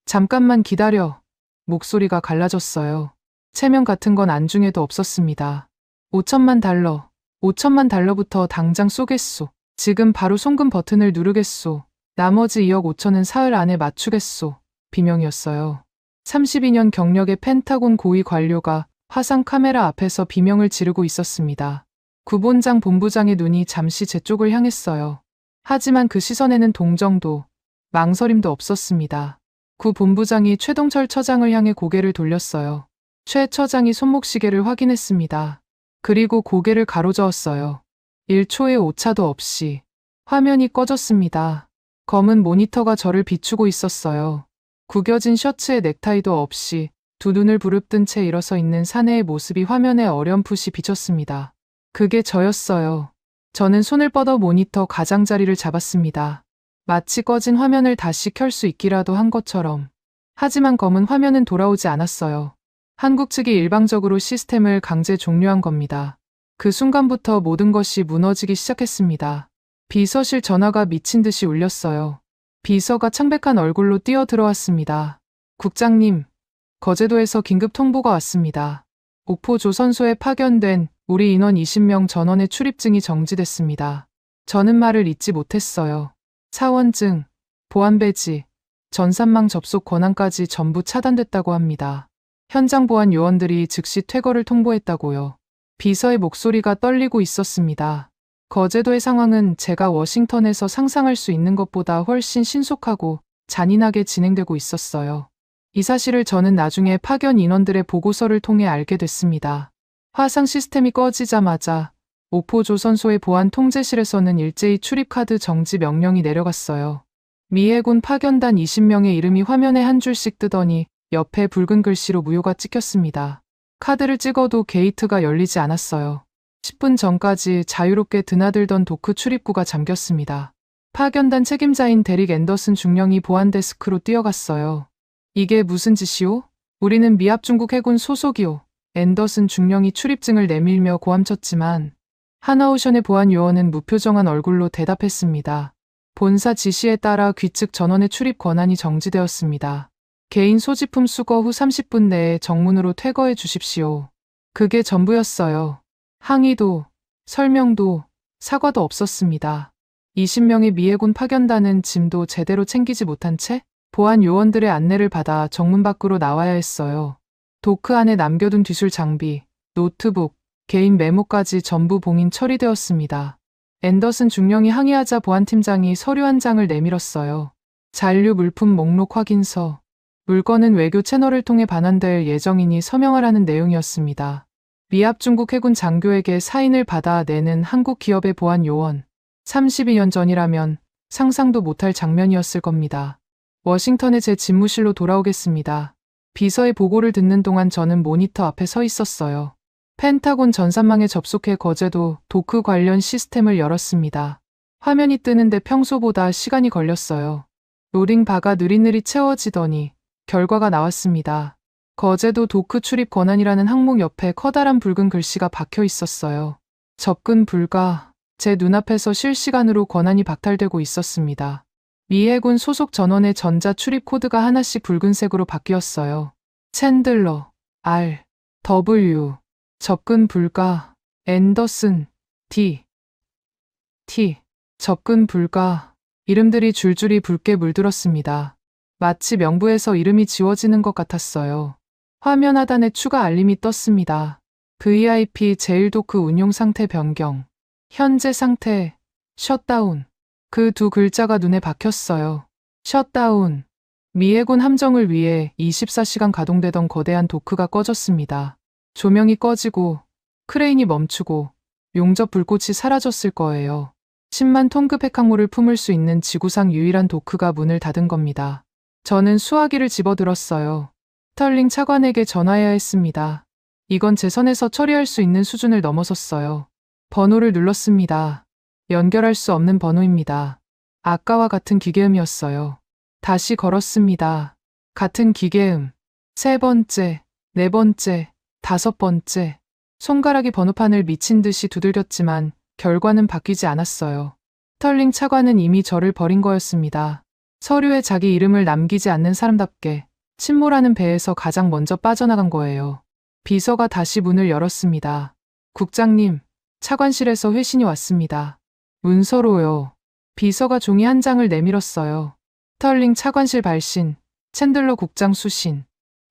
잠깐만 기다려. 목소리가 갈라졌어요. 체면 같은 건 안중에도 없었습니다. 5천만 달러. 5천만 달러부터 당장 쏘겠소. 지금 바로 송금 버튼을 누르겠소. 나머지 2억 5천은 사흘 안에 맞추겠소. 비명이었어요. 32년 경력의 펜타곤 고위 관료가 화상 카메라 앞에서 비명을 지르고 있었습니다. 구본장 본부장의 눈이 잠시 제 쪽을 향했어요. 하지만 그 시선에는 동정도, 망설임도 없었습니다. 구 본부장이 최동철 처장을 향해 고개를 돌렸어요. 최 처장이 손목시계를 확인했습니다. 그리고 고개를 가로저었어요. 1초의 오차도 없이 화면이 꺼졌습니다. 검은 모니터가 저를 비추고 있었어요. 구겨진 셔츠에 넥타이도 없이 두 눈을 부릅뜬 채 일어서 있는 사내의 모습이 화면에 어렴풋이 비쳤습니다. 그게 저였어요. 저는 손을 뻗어 모니터 가장자리를 잡았습니다. 마치 꺼진 화면을 다시 켤 수 있기라도 한 것처럼. 하지만 검은 화면은 돌아오지 않았어요. 한국 측이 일방적으로 시스템을 강제 종료한 겁니다. 그 순간부터 모든 것이 무너지기 시작했습니다. 비서실 전화가 미친 듯이 울렸어요. 비서가 창백한 얼굴로 뛰어들어왔습니다. 국장님, 거제도에서 긴급 통보가 왔습니다. 옥포 조선소에 파견된 우리 인원 20명 전원의 출입증이 정지됐습니다. 저는 말을 잇지 못했어요. 사원증, 보안배지, 전산망 접속 권한까지 전부 차단됐다고 합니다. 현장 보안 요원들이 즉시 퇴거를 통보했다고요. 비서의 목소리가 떨리고 있었습니다. 거제도의 상황은 제가 워싱턴에서 상상할 수 있는 것보다 훨씬 신속하고 잔인하게 진행되고 있었어요. 이 사실을 저는 나중에 파견 인원들의 보고서를 통해 알게 됐습니다. 화상 시스템이 꺼지자마자 옥포 조선소의 보안 통제실에서는 일제히 출입카드 정지 명령이 내려갔어요. 미 해군 파견단 20명의 이름이 화면에 한 줄씩 뜨더니 옆에 붉은 글씨로 무효가 찍혔습니다. 카드를 찍어도 게이트가 열리지 않았어요. 10분 전까지 자유롭게 드나들던 도크 출입구가 잠겼습니다. 파견단 책임자인 데릭 앤더슨 중령이 보안 데스크로 뛰어갔어요. 이게 무슨 짓이오? 우리는 미합 중국 해군 소속이오. 앤더슨 중령이 출입증을 내밀며 고함쳤지만 하나오션의 보안 요원은 무표정한 얼굴로 대답했습니다. 본사 지시에 따라 귀측 전원의 출입 권한이 정지되었습니다. 개인 소지품 수거 후 30분 내에 정문으로 퇴거해 주십시오. 그게 전부였어요. 항의도, 설명도, 사과도 없었습니다. 20명의 미해군 파견단은 짐도 제대로 챙기지 못한 채 보안 요원들의 안내를 받아 정문 밖으로 나와야 했어요. 도크 안에 남겨둔 뒤술 장비, 노트북, 개인 메모까지 전부 봉인 처리되었습니다. 앤더슨 중령이 항의하자 보안팀장이 서류 한 장을 내밀었어요. 잔류 물품 목록 확인서. 물건은 외교 채널을 통해 반환될 예정이니 서명하라는 내용이었습니다. 미합 중국 해군 장교에게 사인을 받아 내는 한국 기업의 보안 요원. 32년 전이라면 상상도 못할 장면이었을 겁니다. 워싱턴의 제 집무실로 돌아오겠습니다. 비서의 보고를 듣는 동안 저는 모니터 앞에 서 있었어요. 펜타곤 전산망에 접속해 거제도 도크 관련 시스템을 열었습니다. 화면이 뜨는데 평소보다 시간이 걸렸어요. 로딩바가 느릿느릿 채워지더니 결과가 나왔습니다. 거제도 도크 출입 권한이라는 항목 옆에 커다란 붉은 글씨가 박혀 있었어요. 접근 불가. 제 눈앞에서 실시간으로 권한이 박탈되고 있었습니다. 미 해군 소속 전원의 전자 출입 코드가 하나씩 붉은색으로 바뀌었어요. 챈들러, R, W, 접근 불가, 앤더슨, D, T, 접근 불가. 이름들이 줄줄이 붉게 물들었습니다. 마치 명부에서 이름이 지워지는 것 같았어요. 화면 하단에 추가 알림이 떴습니다. VIP 제1도크 운용 상태 변경. 현재 상태, 셧다운. 그 두 글자가 눈에 박혔어요. 셧다운. 미 해군 함정을 위해 24시간 가동되던 거대한 도크가 꺼졌습니다. 조명이 꺼지고 크레인이 멈추고 용접 불꽃이 사라졌을 거예요. 10만 톤급 핵항모를 품을 수 있는 지구상 유일한 도크가 문을 닫은 겁니다. 저는 수화기를 집어들었어요. 스털링 차관에게 전화해야 했습니다. 이건 제 선에서 처리할 수 있는 수준을 넘어섰어요. 번호를 눌렀습니다. 연결할 수 없는 번호입니다. 아까와 같은 기계음이었어요. 다시 걸었습니다. 같은 기계음. 3번째, 4번째, 5번째. 손가락이 번호판을 미친 듯이 두들겼지만 결과는 바뀌지 않았어요. 스털링 차관은 이미 저를 버린 거였습니다. 서류에 자기 이름을 남기지 않는 사람답게 침몰하는 배에서 가장 먼저 빠져나간 거예요. 비서가 다시 문을 열었습니다. 국장님, 차관실에서 회신이 왔습니다. 문서로요. 비서가 종이 한 장을 내밀었어요. 스털링 차관실 발신, 챈들러 국장 수신.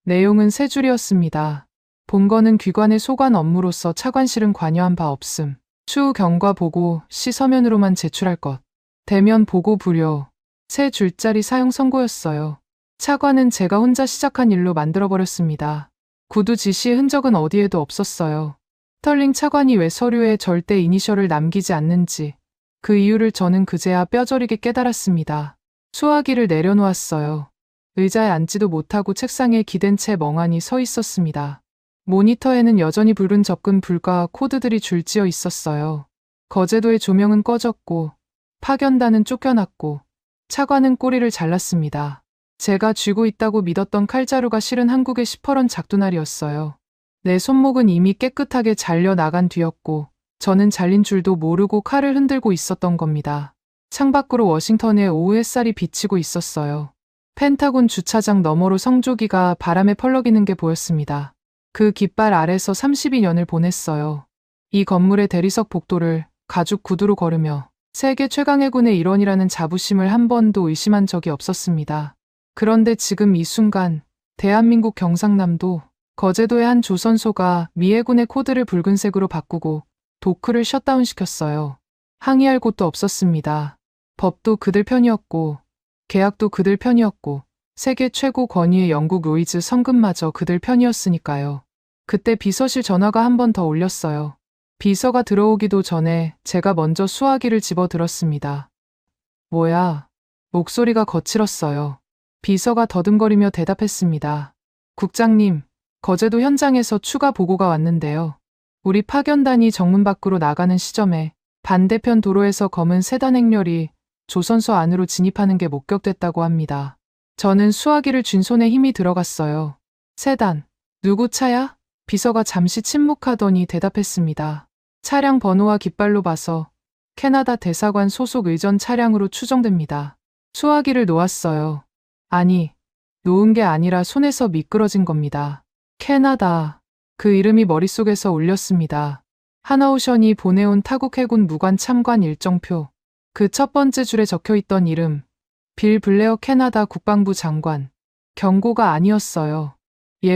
내용은 세 줄이었습니다. 본건은 귀관의 소관 업무로서 차관실은 관여한 바 없음. 추후 경과 보고 시 서면으로만 제출할 것. 대면 보고 불여. 세 줄짜리 사용 선고였어요. 차관은 제가 혼자 시작한 일로 만들어버렸습니다. 구두 지시의 흔적은 어디에도 없었어요. 스털링 차관이 왜 서류에 절대 이니셜을 남기지 않는지 그 이유를 저는 그제야 뼈저리게 깨달았습니다. 수화기를 내려놓았어요. 의자에 앉지도 못하고 책상에 기댄 채 멍하니 서 있었습니다. 모니터에는 여전히 붉은 접근 불가 코드들이 줄지어 있었어요. 거제도의 조명은 꺼졌고 파견단은 쫓겨났고 차관은 꼬리를 잘랐습니다. 제가 쥐고 있다고 믿었던 칼자루가 실은 한국의 시퍼런 작두날이었어요. 내 손목은 이미 깨끗하게 잘려 나간 뒤였고 저는 잘린 줄도 모르고 칼을 흔들고 있었던 겁니다. 창밖으로 워싱턴의 오후 햇살이 비치고 있었어요. 펜타곤 주차장 너머로 성조기가 바람에 펄럭이는 게 보였습니다. 그 깃발 아래서 32년을 보냈어요. 이 건물의 대리석 복도를 가죽 구두로 걸으며 세계 최강의 군의 일원이라는 자부심을 한 번도 의심한 적이 없었습니다. 그런데 지금 이 순간 대한민국 경상남도 거제도의 한 조선소가 미해군의 코드를 붉은색으로 바꾸고 도크를 셧다운시켰어요. 항의할 곳도 없었습니다. 법도 그들 편이었고 계약도 그들 편이었고 세계 최고 권위의 영국 로이즈 성급마저 그들 편이었으니까요. 그때 비서실 전화가 한 번 더 울렸어요. 비서가 들어오기도 전에 제가 먼저 수화기를 집어들었습니다. 뭐야? 목소리가 거칠었어요. 비서가 더듬거리며 대답했습니다. 국장님, 거제도 현장에서 추가 보고가 왔는데요. 우리 파견단이 정문 밖으로 나가는 시점에 반대편 도로에서 검은 세단 행렬이 조선소 안으로 진입하는 게 목격됐다고 합니다. 저는 수화기를 쥔 손에 힘이 들어갔어요. 세단, 누구 차야? 비서가 잠시 침묵하더니 대답했습니다. 차량 번호와 깃발로 봐서 캐나다 대사관 소속 의전 차량으로 추정됩니다. 수화기를 놓았어요. 아니, 놓은 게 아니라 손에서 미끄러진 겁니다. 캐나다. 그 이름이 머릿속에서 울렸습니다. 하나오션이 보내온 타국 해군 무관 참관 일정표. 그 첫 번째 줄에 적혀있던 이름. 빌 블레어 캐나다 국방부 장관. 경고가 아니었어요.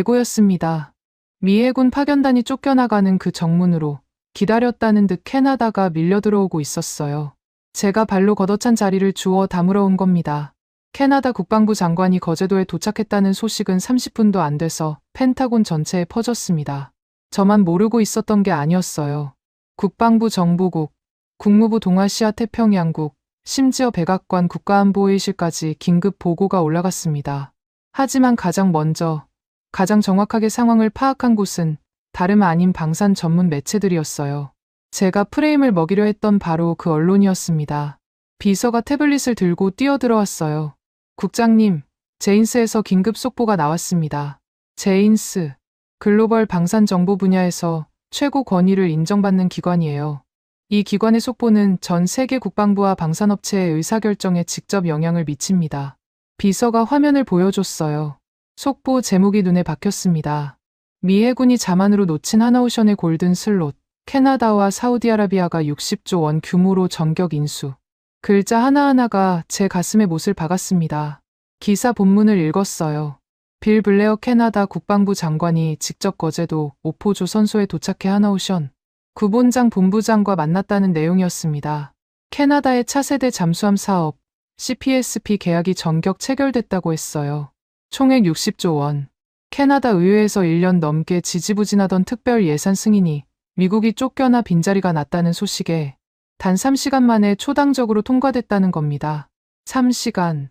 예고였습니다. 미 해군 파견단이 쫓겨나가는 그 정문으로 기다렸다는 듯 캐나다가 밀려들어오고 있었어요. 제가 발로 걷어찬 자리를 주워 담으러 온 겁니다. 캐나다 국방부 장관이 거제도에 도착했다는 소식은 30분도 안 돼서 펜타곤 전체에 퍼졌습니다. 저만 모르고 있었던 게 아니었어요. 국방부 정보국, 국무부 동아시아 태평양국, 심지어 백악관 국가안보회의실까지 긴급 보고가 올라갔습니다. 하지만 가장 먼저, 가장 정확하게 상황을 파악한 곳은 다름 아닌 방산 전문 매체들이었어요. 제가 프레임을 먹이려 했던 바로 그 언론이었습니다. 비서가 태블릿을 들고 뛰어들어왔어요. 국장님, 제인스에서 긴급 속보가 나왔습니다. 제인스, 글로벌 방산 정보 분야에서 최고 권위를 인정받는 기관이에요. 이 기관의 속보는 전 세계 국방부와 방산업체의 의사결정에 직접 영향을 미칩니다. 비서가 화면을 보여줬어요. 속보 제목이 눈에 박혔습니다. 미 해군이 자만으로 놓친 하나오션의 골든 슬롯, 캐나다와 사우디아라비아가 60조 원 규모로 전격 인수. 글자 하나하나가 제 가슴에 못을 박았습니다. 기사 본문을 읽었어요. 빌 블레어 캐나다 국방부 장관이 직접 거제도 오포 조선소에 도착해 하나오션 구본장 본부장과 만났다는 내용이었습니다. 캐나다의 차세대 잠수함 사업 CPSP 계약이 전격 체결됐다고 했어요. 총액 60조 원. 캐나다 의회에서 1년 넘게 지지부진하던 특별 예산 승인이 미국이 쫓겨나 빈자리가 났다는 소식에 단 3시간 만에 초당적으로 통과됐다는 겁니다. 3시간.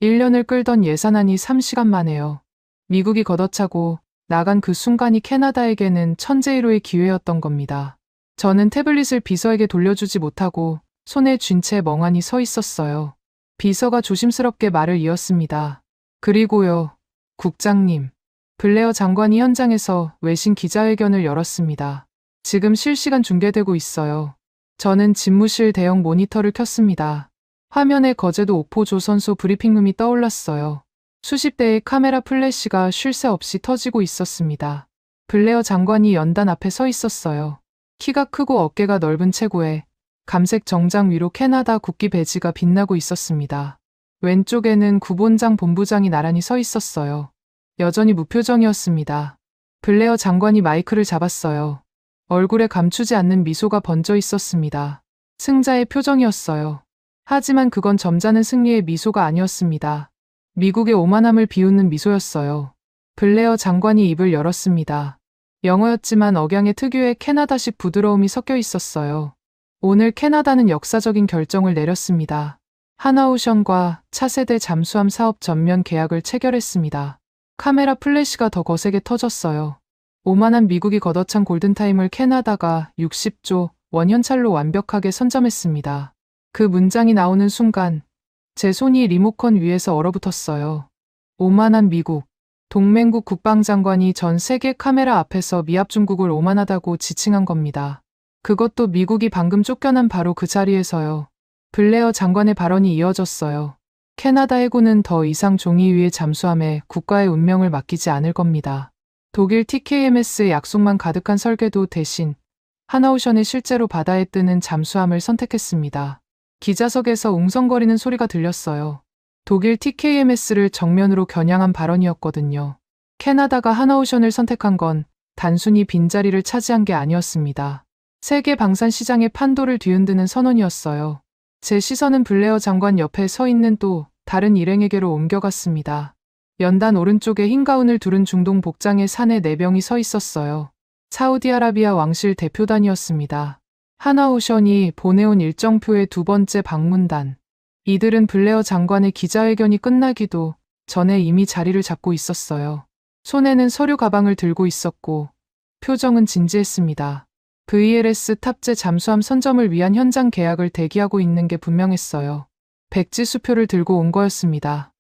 1년을 끌던 예산안이 3시간 만에요. 미국이 걷어차고 나간 그 순간이 캐나다에게는 천재일호의 기회였던 겁니다. 저는 태블릿을 비서에게 돌려주지 못하고 손에 쥔 채 멍하니 서 있었어요. 비서가 조심스럽게 말을 이었습니다. 그리고요, 국장님. 블레어 장관이 현장에서 외신 기자회견을 열었습니다. 지금 실시간 중계되고 있어요. 저는 집무실 대형 모니터를 켰습니다. 화면에 거제도 옥포 조선소 브리핑룸이 떠올랐어요. 수십 대의 카메라 플래시가 쉴 새 없이 터지고 있었습니다. 블레어 장관이 연단 앞에 서 있었어요. 키가 크고 어깨가 넓은 체구에 감색 정장 위로 캐나다 국기 배지가 빛나고 있었습니다. 왼쪽에는 구본장 본부장이 나란히 서 있었어요. 여전히 무표정이었습니다. 블레어 장관이 마이크를 잡았어요. 얼굴에 감추지 않는 미소가 번져 있었습니다. 승자의 표정이었어요. 하지만 그건 점잖은 승리의 미소가 아니었습니다. 미국의 오만함을 비웃는 미소였어요. 블레어 장관이 입을 열었습니다. 영어였지만 억양에 특유의 캐나다식 부드러움이 섞여 있었어요. 오늘 캐나다는 역사적인 결정을 내렸습니다. 하나오션과 차세대 잠수함 사업 전면 계약을 체결했습니다. 카메라 플래시가 더 거세게 터졌어요. 오만한 미국이 걷어찬 골든타임을 캐나다가 60조 원 현찰로 완벽하게 선점했습니다. 그 문장이 나오는 순간 제 손이 리모컨 위에서 얼어붙었어요. 오만한 미국. 동맹국 국방장관이 전 세계 카메라 앞에서 미합 중국을 오만하다고 지칭한 겁니다. 그것도 미국이 방금 쫓겨난 바로 그 자리에서요. 블레어 장관의 발언이 이어졌어요. 캐나다 해군은 더 이상 종이 위의 잠수함에 국가의 운명을 맡기지 않을 겁니다. 독일 TKMS의 약속만 가득한 설계도 대신 하나오션이 실제로 바다에 뜨는 잠수함을 선택했습니다. 기자석에서 웅성거리는 소리가 들렸어요. 독일 TKMS를 정면으로 겨냥한 발언이었거든요. 캐나다가 하나오션을 선택한 건 단순히 빈자리를 차지한 게 아니었습니다. 세계 방산 시장의 판도를 뒤흔드는 선언이었어요. 제 시선은 블레어 장관 옆에 서 있는 또 다른 일행에게로 옮겨갔습니다. 연단 오른쪽에 흰 가운을 두른 중동 복장의 사내 4명이 서 있었어요. 사우디아라비아 왕실 대표단이었습니다. 하나오션이 보내온 일정표의 두 번째 방문단. 이들은 블레어 장관의 기자회견이 끝나기도 전에 이미 자리를 잡고 있었어요. 손에는 서류 가방을 들고 있었고 표정은 진지했습니다. VLS 탑재 잠수함 선점을 위한 현장 계약을 대기하고 있는 게 분명했어요. 백지 수표를 들고 온 거였습니다.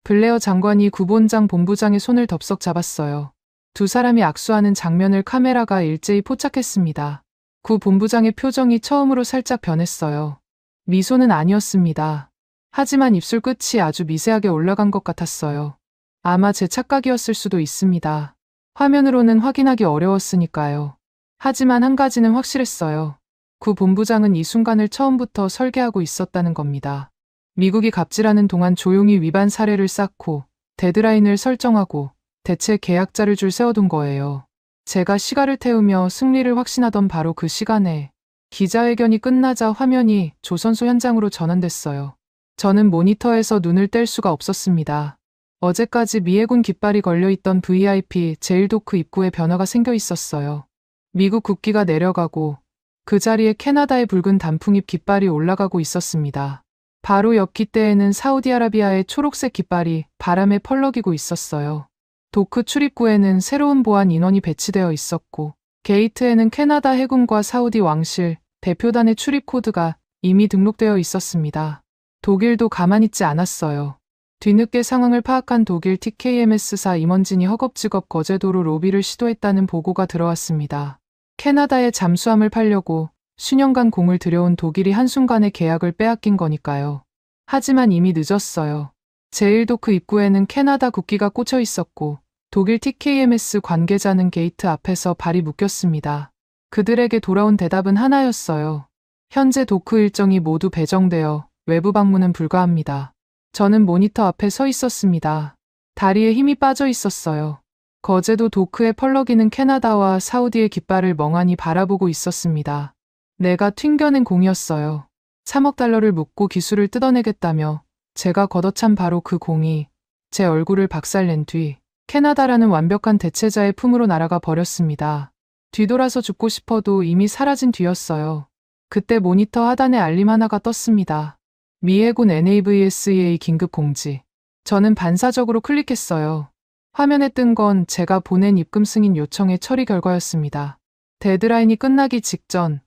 블레어 장관이 구본장 본부장의 손을 덥석 잡았어요. 두 사람이 악수하는 장면을 카메라가 일제히 포착했습니다. 구 본부장의 표정이 처음으로 살짝 변했어요. 미소는 아니었습니다. 하지만 입술 끝이 아주 미세하게 올라간 것 같았어요. 아마 제 착각이었을 수도 있습니다. 화면으로는 확인하기 어려웠으니까요. 하지만 한 가지는 확실했어요. 구 본부장은 이 순간을 처음부터 설계하고 있었다는 겁니다. 미국이 갑질하는 동안 조용히 위반 사례를 쌓고 데드라인을 설정하고 대체 계약자를 줄 세워둔 거예요. 제가 시간을 태우며 승리를 확신하던 바로 그 시간에 기자회견이 끝나자 화면이 조선소 현장으로 전환됐어요. 저는 모니터에서 눈을 뗄 수가 없었습니다. 어제까지 미해군 깃발이 걸려있던 VIP 제일도크 입구에 변화가 생겨 있었어요. 미국 국기가 내려가고 그 자리에 캐나다의 붉은 단풍잎 깃발이 올라가고 있었습니다. 바로 옆 깃대에는 사우디아라비아의 초록색 깃발이 바람에 펄럭이고 있었어요. 도크 출입구에는 새로운 보안 인원이 배치되어 있었고 게이트에는 캐나다 해군과 사우디 왕실 대표단의 출입 코드가 이미 등록되어 있었습니다. 독일도 가만히 있지 않았어요. 뒤늦게 상황을 파악한 독일 TKMS사 임원진이 허겁지겁 거제도로 로비를 시도했다는 보고가 들어왔습니다. 캐나다에 잠수함을 팔려고 수년간 공을 들여온 독일이 한순간에 계약을 빼앗긴 거니까요. 하지만 이미 늦었어요. 제일도크 입구에는 캐나다 국기가 꽂혀 있었고 독일 TKMS 관계자는 게이트 앞에서 발이 묶였습니다. 그들에게 돌아온 대답은 하나였어요. 현재 도크 일정이 모두 배정되어 외부 방문은 불가합니다. 저는 모니터 앞에 서 있었습니다. 다리에 힘이 빠져 있었어요. 거제도 도크에 펄럭이는 캐나다와 사우디의 깃발을 멍하니 바라보고 있었습니다. 내가 튕겨낸 공이었어요. 3억 달러를 묻고 기술을 뜯어내겠다며 제가 걷어찬 바로 그 공이 제 얼굴을 박살낸 뒤 캐나다라는 완벽한 대체자의 품으로 날아가 버렸습니다. 뒤돌아서 죽고 싶어도 이미 사라진 뒤였어요. 그때 모니터 하단에 알림 하나가 떴습니다. 미해군 NAVSEA 긴급 공지. 저는 반사적으로 클릭했어요. 화면에 뜬 건 제가 보낸 입금 승인 요청의 처리 결과였습니다. 데드라인이 끝나기 직전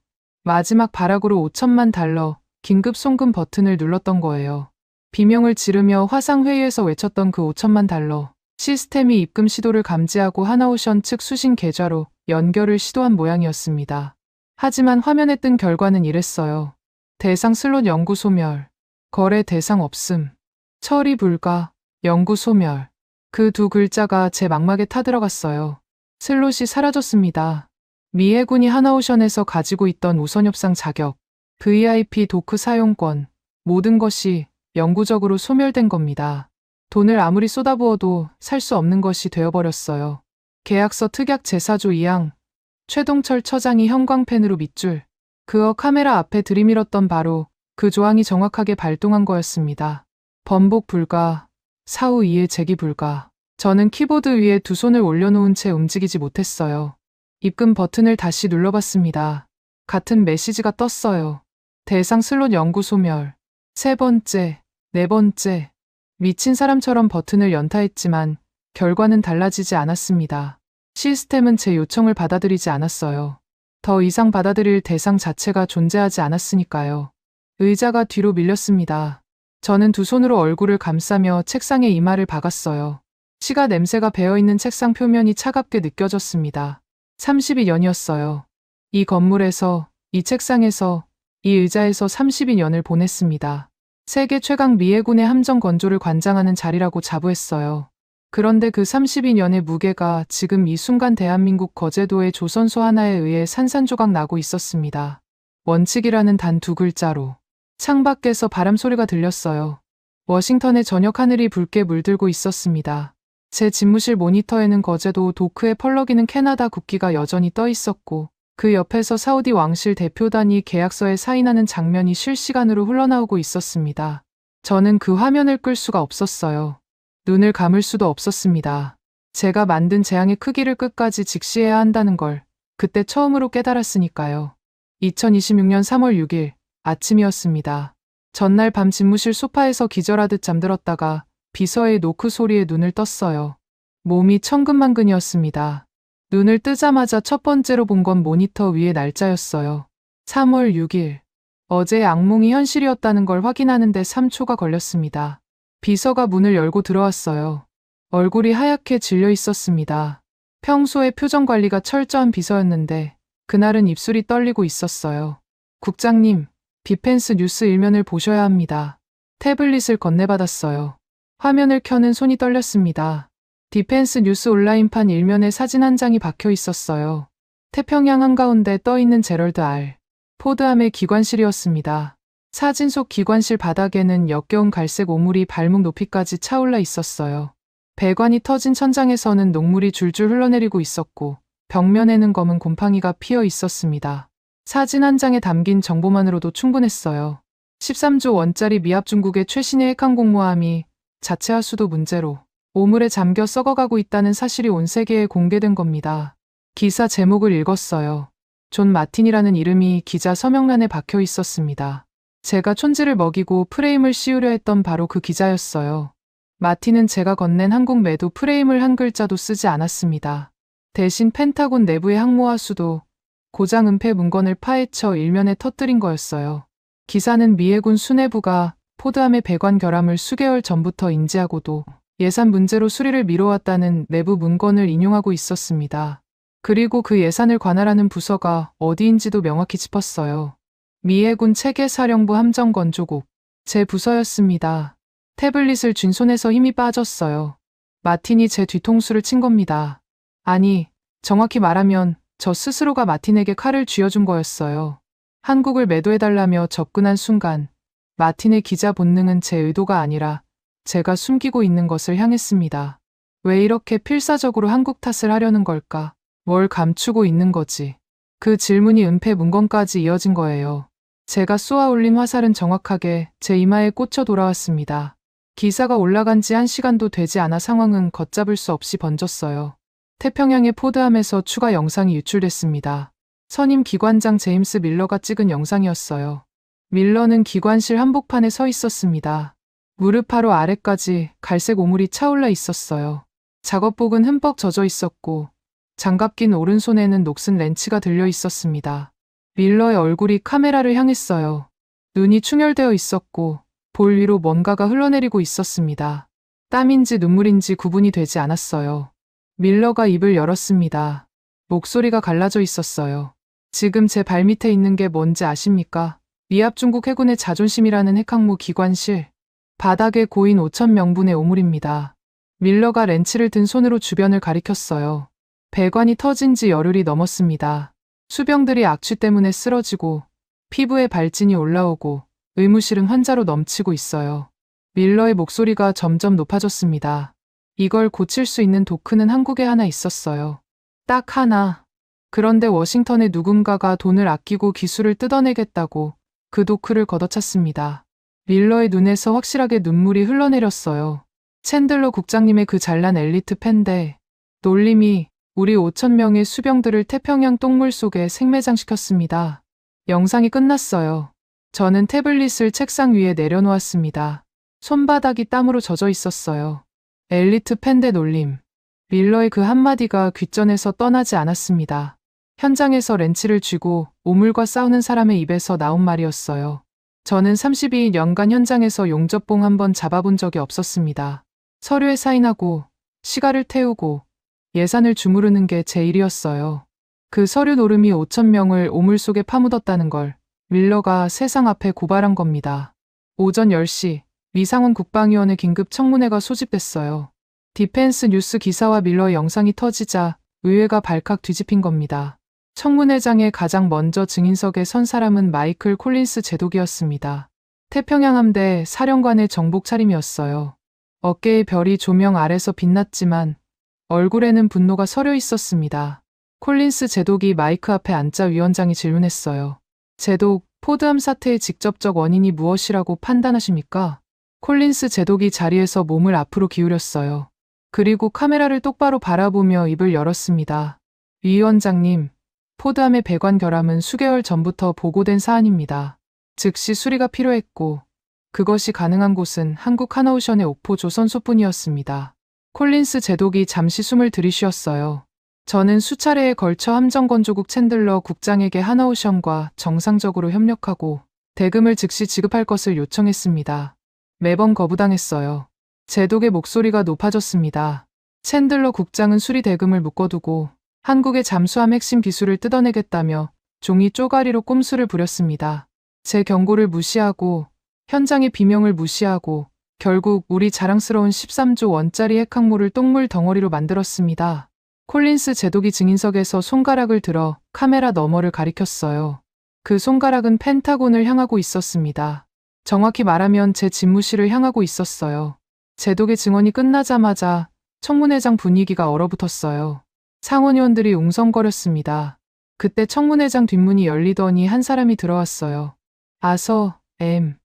마지막 발악으로 5천만 달러 긴급 송금 버튼을 눌렀던 거예요. 비명을 지르며 화상회의에서 외쳤던 그 5천만 달러. 시스템이 입금 시도를 감지하고 하나오션 측 수신 계좌로 연결을 시도한 모양이었습니다. 하지만 화면에 뜬 결과는 이랬어요. 대상 슬롯 영구 소멸. 거래 대상 없음. 처리 불가. 영구 소멸. 그 두 글자가 제 망막에 타들어갔어요. 슬롯이 사라졌습니다. 미해군이 하나오션에서 가지고 있던 우선협상 자격, VIP 도크 사용권, 모든 것이 영구적으로 소멸된 겁니다. 돈을 아무리 쏟아부어도 살 수 없는 것이 되어버렸어요. 계약서 특약 제사조 2항, 최동철 처장이 형광펜으로 밑줄 그어 카메라 앞에 들이밀었던 바로 그 조항이 정확하게 발동한 거였습니다. 번복 불가, 사후 이해 제기 불가. 저는 키보드 위에 두 손을 올려놓은 채 움직이지 못했어요. 입금 버튼을 다시 눌러봤습니다. 같은 메시지가 떴어요. 대상 슬롯 영구 소멸. 세 번째, 네 번째. 미친 사람처럼 버튼을 연타했지만 결과는 달라지지 않았습니다. 시스템은 제 요청을 받아들이지 않았어요. 더 이상 받아들일 대상 자체가 존재하지 않았으니까요. 의자가 뒤로 밀렸습니다. 저는 두 손으로 얼굴을 감싸며 책상에 이마를 박았어요. 시가 냄새가 배어있는 책상 표면이 차갑게 느껴졌습니다. 32년이었어요. 이 건물에서, 이 책상에서, 이 의자에서 32년을 보냈습니다. 세계 최강 미해군의 함정 건조를 관장하는 자리라고 자부했어요. 그런데 그 32년의 무게가 지금 이 순간 대한민국 거제도의 조선소 하나에 의해 산산조각 나고 있었습니다. 원칙이라는 단 두 글자로. 창밖에서 바람 소리가 들렸어요. 워싱턴의 저녁 하늘이 붉게 물들고 있었습니다. 제 집무실 모니터에는 거제도 도크에 펄럭이는 캐나다 국기가 여전히 떠 있었고 그 옆에서 사우디 왕실 대표단이 계약서에 사인하는 장면이 실시간으로 흘러나오고 있었습니다. 저는 그 화면을 끌 수가 없었어요. 눈을 감을 수도 없었습니다. 제가 만든 재앙의 크기를 끝까지 직시해야 한다는 걸 그때 처음으로 깨달았으니까요. 2026년 3월 6일 아침이었습니다. 전날 밤 집무실 소파에서 기절하듯 잠들었다가 비서의 노크 소리에 눈을 떴어요. 몸이 천근만근이었습니다. 눈을 뜨자마자 첫 번째로 본 건 모니터 위의 날짜였어요. 3월 6일. 어제의 악몽이 현실이었다는 걸 확인하는데 3초가 걸렸습니다. 비서가 문을 열고 들어왔어요. 얼굴이 하얗게 질려 있었습니다. 평소에 표정 관리가 철저한 비서였는데 그날은 입술이 떨리고 있었어요. 국장님, 디펜스 뉴스 일면을 보셔야 합니다. 태블릿을 건네받았어요. 화면을 켜는 손이 떨렸습니다. 디펜스 뉴스 온라인판 일면에 사진 한 장이 박혀 있었어요. 태평양 한가운데 떠있는 제럴드 R. 포드함의 기관실이었습니다. 사진 속 기관실 바닥에는 역겨운 갈색 오물이 발목 높이까지 차올라 있었어요. 배관이 터진 천장에서는 녹물이 줄줄 흘러내리고 있었고 벽면에는 검은 곰팡이가 피어 있었습니다. 사진 한 장에 담긴 정보만으로도 충분했어요. 13조 원짜리 미합 중국의 최신의 핵항공모함이 자체 하수도 문제로 오물에 잠겨 썩어가고 있다는 사실이 온 세계에 공개된 겁니다. 기사 제목을 읽었어요. 존 마틴이라는 이름이 기자 서명란에 박혀 있었습니다. 제가 촌지를 먹이고 프레임을 씌우려 했던 바로 그 기자였어요. 마틴은 제가 건넨 한국 매도 프레임을 한 글자도 쓰지 않았습니다. 대신 펜타곤 내부의 항모하수도 고장 은폐 문건을 파헤쳐 일면에 터뜨린 거였어요. 기사는 미해군 수뇌부가 포드함의 배관 결함을 수개월 전부터 인지하고도 예산 문제로 수리를 미뤄왔다는 내부 문건을 인용하고 있었습니다. 그리고 그 예산을 관할하는 부서가 어디인지도 명확히 짚었어요. 미해군 체계사령부 함정건조국. 제 부서였습니다. 태블릿을 쥔 손에서 힘이 빠졌어요. 마틴이 제 뒤통수를 친 겁니다. 아니, 정확히 말하면 저 스스로가 마틴에게 칼을 쥐어준 거였어요. 한국을 매도해달라며 접근한 순간 마틴의 기자 본능은 제 의도가 아니라 제가 숨기고 있는 것을 향했습니다. 왜 이렇게 필사적으로 한국 탓을 하려는 걸까? 뭘 감추고 있는 거지? 그 질문이 은폐 문건까지 이어진 거예요. 제가 쏘아 올린 화살은 정확하게 제 이마에 꽂혀 돌아왔습니다. 기사가 올라간 지 1시간도 되지 않아 상황은 걷잡을 수 없이 번졌어요. 태평양의 포드함에서 추가 영상이 유출됐습니다. 선임 기관장 제임스 밀러가 찍은 영상이었어요. 밀러는 기관실 한복판에 서 있었습니다. 무릎 바로 아래까지 갈색 오물이 차올라 있었어요. 작업복은 흠뻑 젖어 있었고 장갑 낀 오른손에는 녹슨 렌치가 들려 있었습니다. 밀러의 얼굴이 카메라를 향했어요. 눈이 충혈되어 있었고 볼 위로 뭔가가 흘러내리고 있었습니다. 땀인지 눈물인지 구분이 되지 않았어요. 밀러가 입을 열었습니다. 목소리가 갈라져 있었어요. 지금 제 발밑에 있는 게 뭔지 아십니까? 미합 중국 해군의 자존심이라는 핵항모 기관실. 바닥에 고인 5천 명분의 오물입니다. 밀러가 렌치를 든 손으로 주변을 가리켰어요. 배관이 터진 지 열흘이 넘었습니다. 수병들이 악취 때문에 쓰러지고 피부에 발진이 올라오고 의무실은 환자로 넘치고 있어요. 밀러의 목소리가 점점 높아졌습니다. 이걸 고칠 수 있는 도크는 한국에 하나 있었어요. 딱 하나. 그런데 워싱턴에 누군가가 돈을 아끼고 기술을 뜯어내겠다고 그 도크를 걷어찼습니다. 밀러의 눈에서 확실하게 눈물이 흘러내렸어요. 챈들러 국장님의 그 잘난 엘리트 팬데 놀림이 우리 5천 명의 수병들을 태평양 똥물 속에 생매장시켰습니다. 영상이 끝났어요. 저는 태블릿을 책상 위에 내려놓았습니다. 손바닥이 땀으로 젖어 있었어요. 엘리트 팬데 놀림. 밀러의 그 한마디가 귓전에서 떠나지 않았습니다. 현장에서 렌치를 쥐고 오물과 싸우는 사람의 입에서 나온 말이었어요. 저는 32년간 현장에서 용접봉 한 번 잡아본 적이 없었습니다. 서류에 사인하고 시가를 태우고 예산을 주무르는 게 제 일이었어요. 그 서류 노름이 5천 명을 오물 속에 파묻었다는 걸 밀러가 세상 앞에 고발한 겁니다. 오전 10시 위상원 국방위원회 긴급 청문회가 소집됐어요. 디펜스 뉴스 기사와 밀러의 영상이 터지자 의회가 발칵 뒤집힌 겁니다. 청문회장에 가장 먼저 증인석에 선 사람은 마이클 콜린스 제독이었습니다. 태평양 함대 사령관의 정복 차림이었어요. 어깨의 별이 조명 아래서 빛났지만 얼굴에는 분노가 서려 있었습니다. 콜린스 제독이 마이크 앞에 앉자 위원장이 질문했어요. 제독, 포드함 사태의 직접적 원인이 무엇이라고 판단하십니까? 콜린스 제독이 자리에서 몸을 앞으로 기울였어요. 그리고 카메라를 똑바로 바라보며 입을 열었습니다. 위원장님, 포드함의 배관 결함은 수개월 전부터 보고된 사안입니다. 즉시 수리가 필요했고 그것이 가능한 곳은 한국 하나오션의 옥포 조선소뿐이었습니다. 콜린스 제독이 잠시 숨을 들이쉬었어요. 저는 수차례에 걸쳐 함정건조국 챈들러 국장에게 하나오션과 정상적으로 협력하고 대금을 즉시 지급할 것을 요청했습니다. 매번 거부당했어요. 제독의 목소리가 높아졌습니다. 챈들러 국장은 수리 대금을 묶어두고 한국의 잠수함 핵심 기술을 뜯어내겠다며 종이 쪼가리로 꼼수를 부렸습니다. 제 경고를 무시하고 현장의 비명을 무시하고 결국 우리 자랑스러운 13조 원짜리 핵항모를 똥물 덩어리로 만들었습니다. 콜린스 제독이 증인석에서 손가락을 들어 카메라 너머를 가리켰어요. 그 손가락은 펜타곤을 향하고 있었습니다. 정확히 말하면 제 집무실을 향하고 있었어요. 제독의 증언이 끝나자마자 청문회장 분위기가 얼어붙었어요. 상원의원들이 웅성거렸습니다. 그때 청문회장 뒷문이 열리더니 한 사람이 들어왔어요. 아서 M.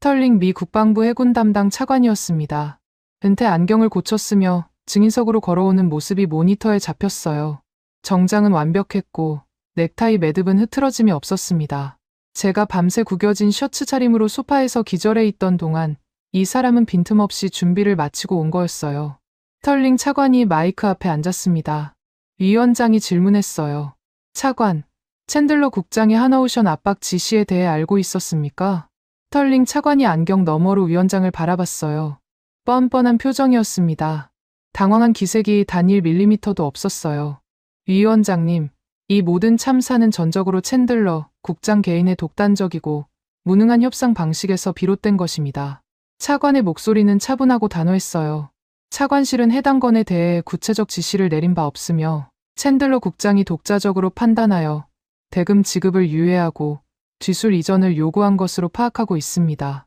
스털링 미 국방부 해군 담당 차관이었습니다. 은퇴 안경을 고쳤으며 증인석으로 걸어오는 모습이 모니터에 잡혔어요. 정장은 완벽했고 넥타이 매듭은 흐트러짐이 없었습니다. 제가 밤새 구겨진 셔츠 차림으로 소파에서 기절해 있던 동안 이 사람은 빈틈없이 준비를 마치고 온 거였어요. 스털링 차관이 마이크 앞에 앉았습니다. 위원장이 질문했어요. 차관, 챈들러 국장이 하나오션 압박 지시에 대해 알고 있었습니까? 스털링 차관이 안경 너머로 위원장을 바라봤어요. 뻔뻔한 표정이었습니다. 당황한 기색이 단 1mm도 없었어요. 위원장님, 이 모든 참사는 전적으로 챈들러 국장 개인의 독단적이고 무능한 협상 방식에서 비롯된 것입니다. 차관의 목소리는 차분하고 단호했어요. 차관실은 해당 건에 대해 구체적 지시를 내린 바 없으며 챈들러 국장이 독자적으로 판단하여 대금 지급을 유예하고 쥐술 이전을 요구한 것으로 파악하고 있습니다.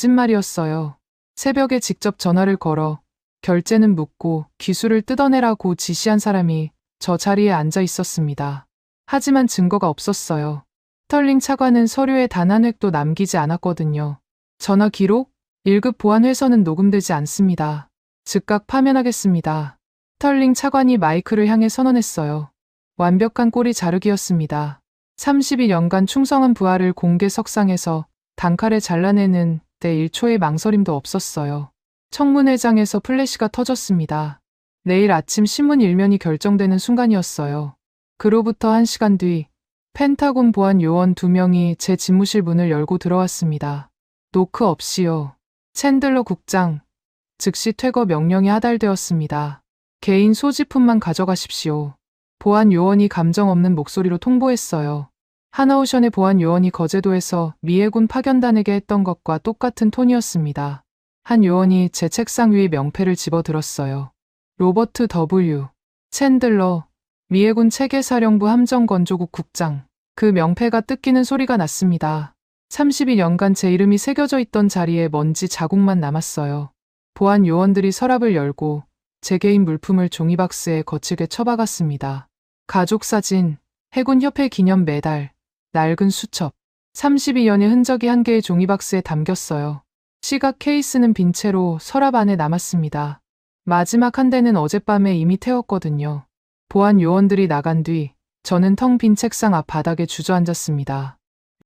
거짓말이었어요. 새벽에 직접 전화를 걸어 결제는 묻고 기술을 뜯어내라고 지시한 사람이 저 자리에 앉아 있었습니다. 하지만 증거가 없었어요. 스털링 차관은 서류에 단 한 획도 남기지 않았거든요. 전화 기록? 1급 보안 회선은 녹음되지 않습니다. 즉각 파면하겠습니다. 스털링 차관이 마이크를 향해 선언했어요. 완벽한 꼬리 자르기였습니다. 32년간 충성한 부하를 공개 석상에서 단칼에 잘라내는 데 1초의 망설임도 없었어요. 청문회장에서 플래시가 터졌습니다. 내일 아침 신문 일면이 결정되는 순간이었어요. 그로부터 1시간 뒤 펜타곤 보안 요원 2명이 제 집무실 문을 열고 들어왔습니다. 노크 없이요. 챈들러 국장, 즉시 퇴거 명령이 하달되었습니다. 개인 소지품만 가져가십시오. 보안 요원이 감정 없는 목소리로 통보했어요. 하나오션의 보안 요원이 거제도에서 미해군 파견단에게 했던 것과 똑같은 톤이었습니다. 한 요원이 제 책상 위에 명패를 집어들었어요. 로버트 W. 챈들러, 미해군 체계사령부 함정건조국 국장. 그 명패가 뜯기는 소리가 났습니다. 32년간 제 이름이 새겨져 있던 자리에 먼지 자국만 남았어요. 보안 요원들이 서랍을 열고 제 개인 물품을 종이박스에 거칠게 쳐박았습니다. 가족사진, 해군협회 기념 메달, 낡은 수첩. 32년의 흔적이 한 개의 종이박스에 담겼어요. 시각 케이스는 빈 채로 서랍 안에 남았습니다. 마지막 한 대는 어젯밤에 이미 태웠거든요. 보안 요원들이 나간 뒤 저는 텅 빈 책상 앞 바닥에 주저앉았습니다.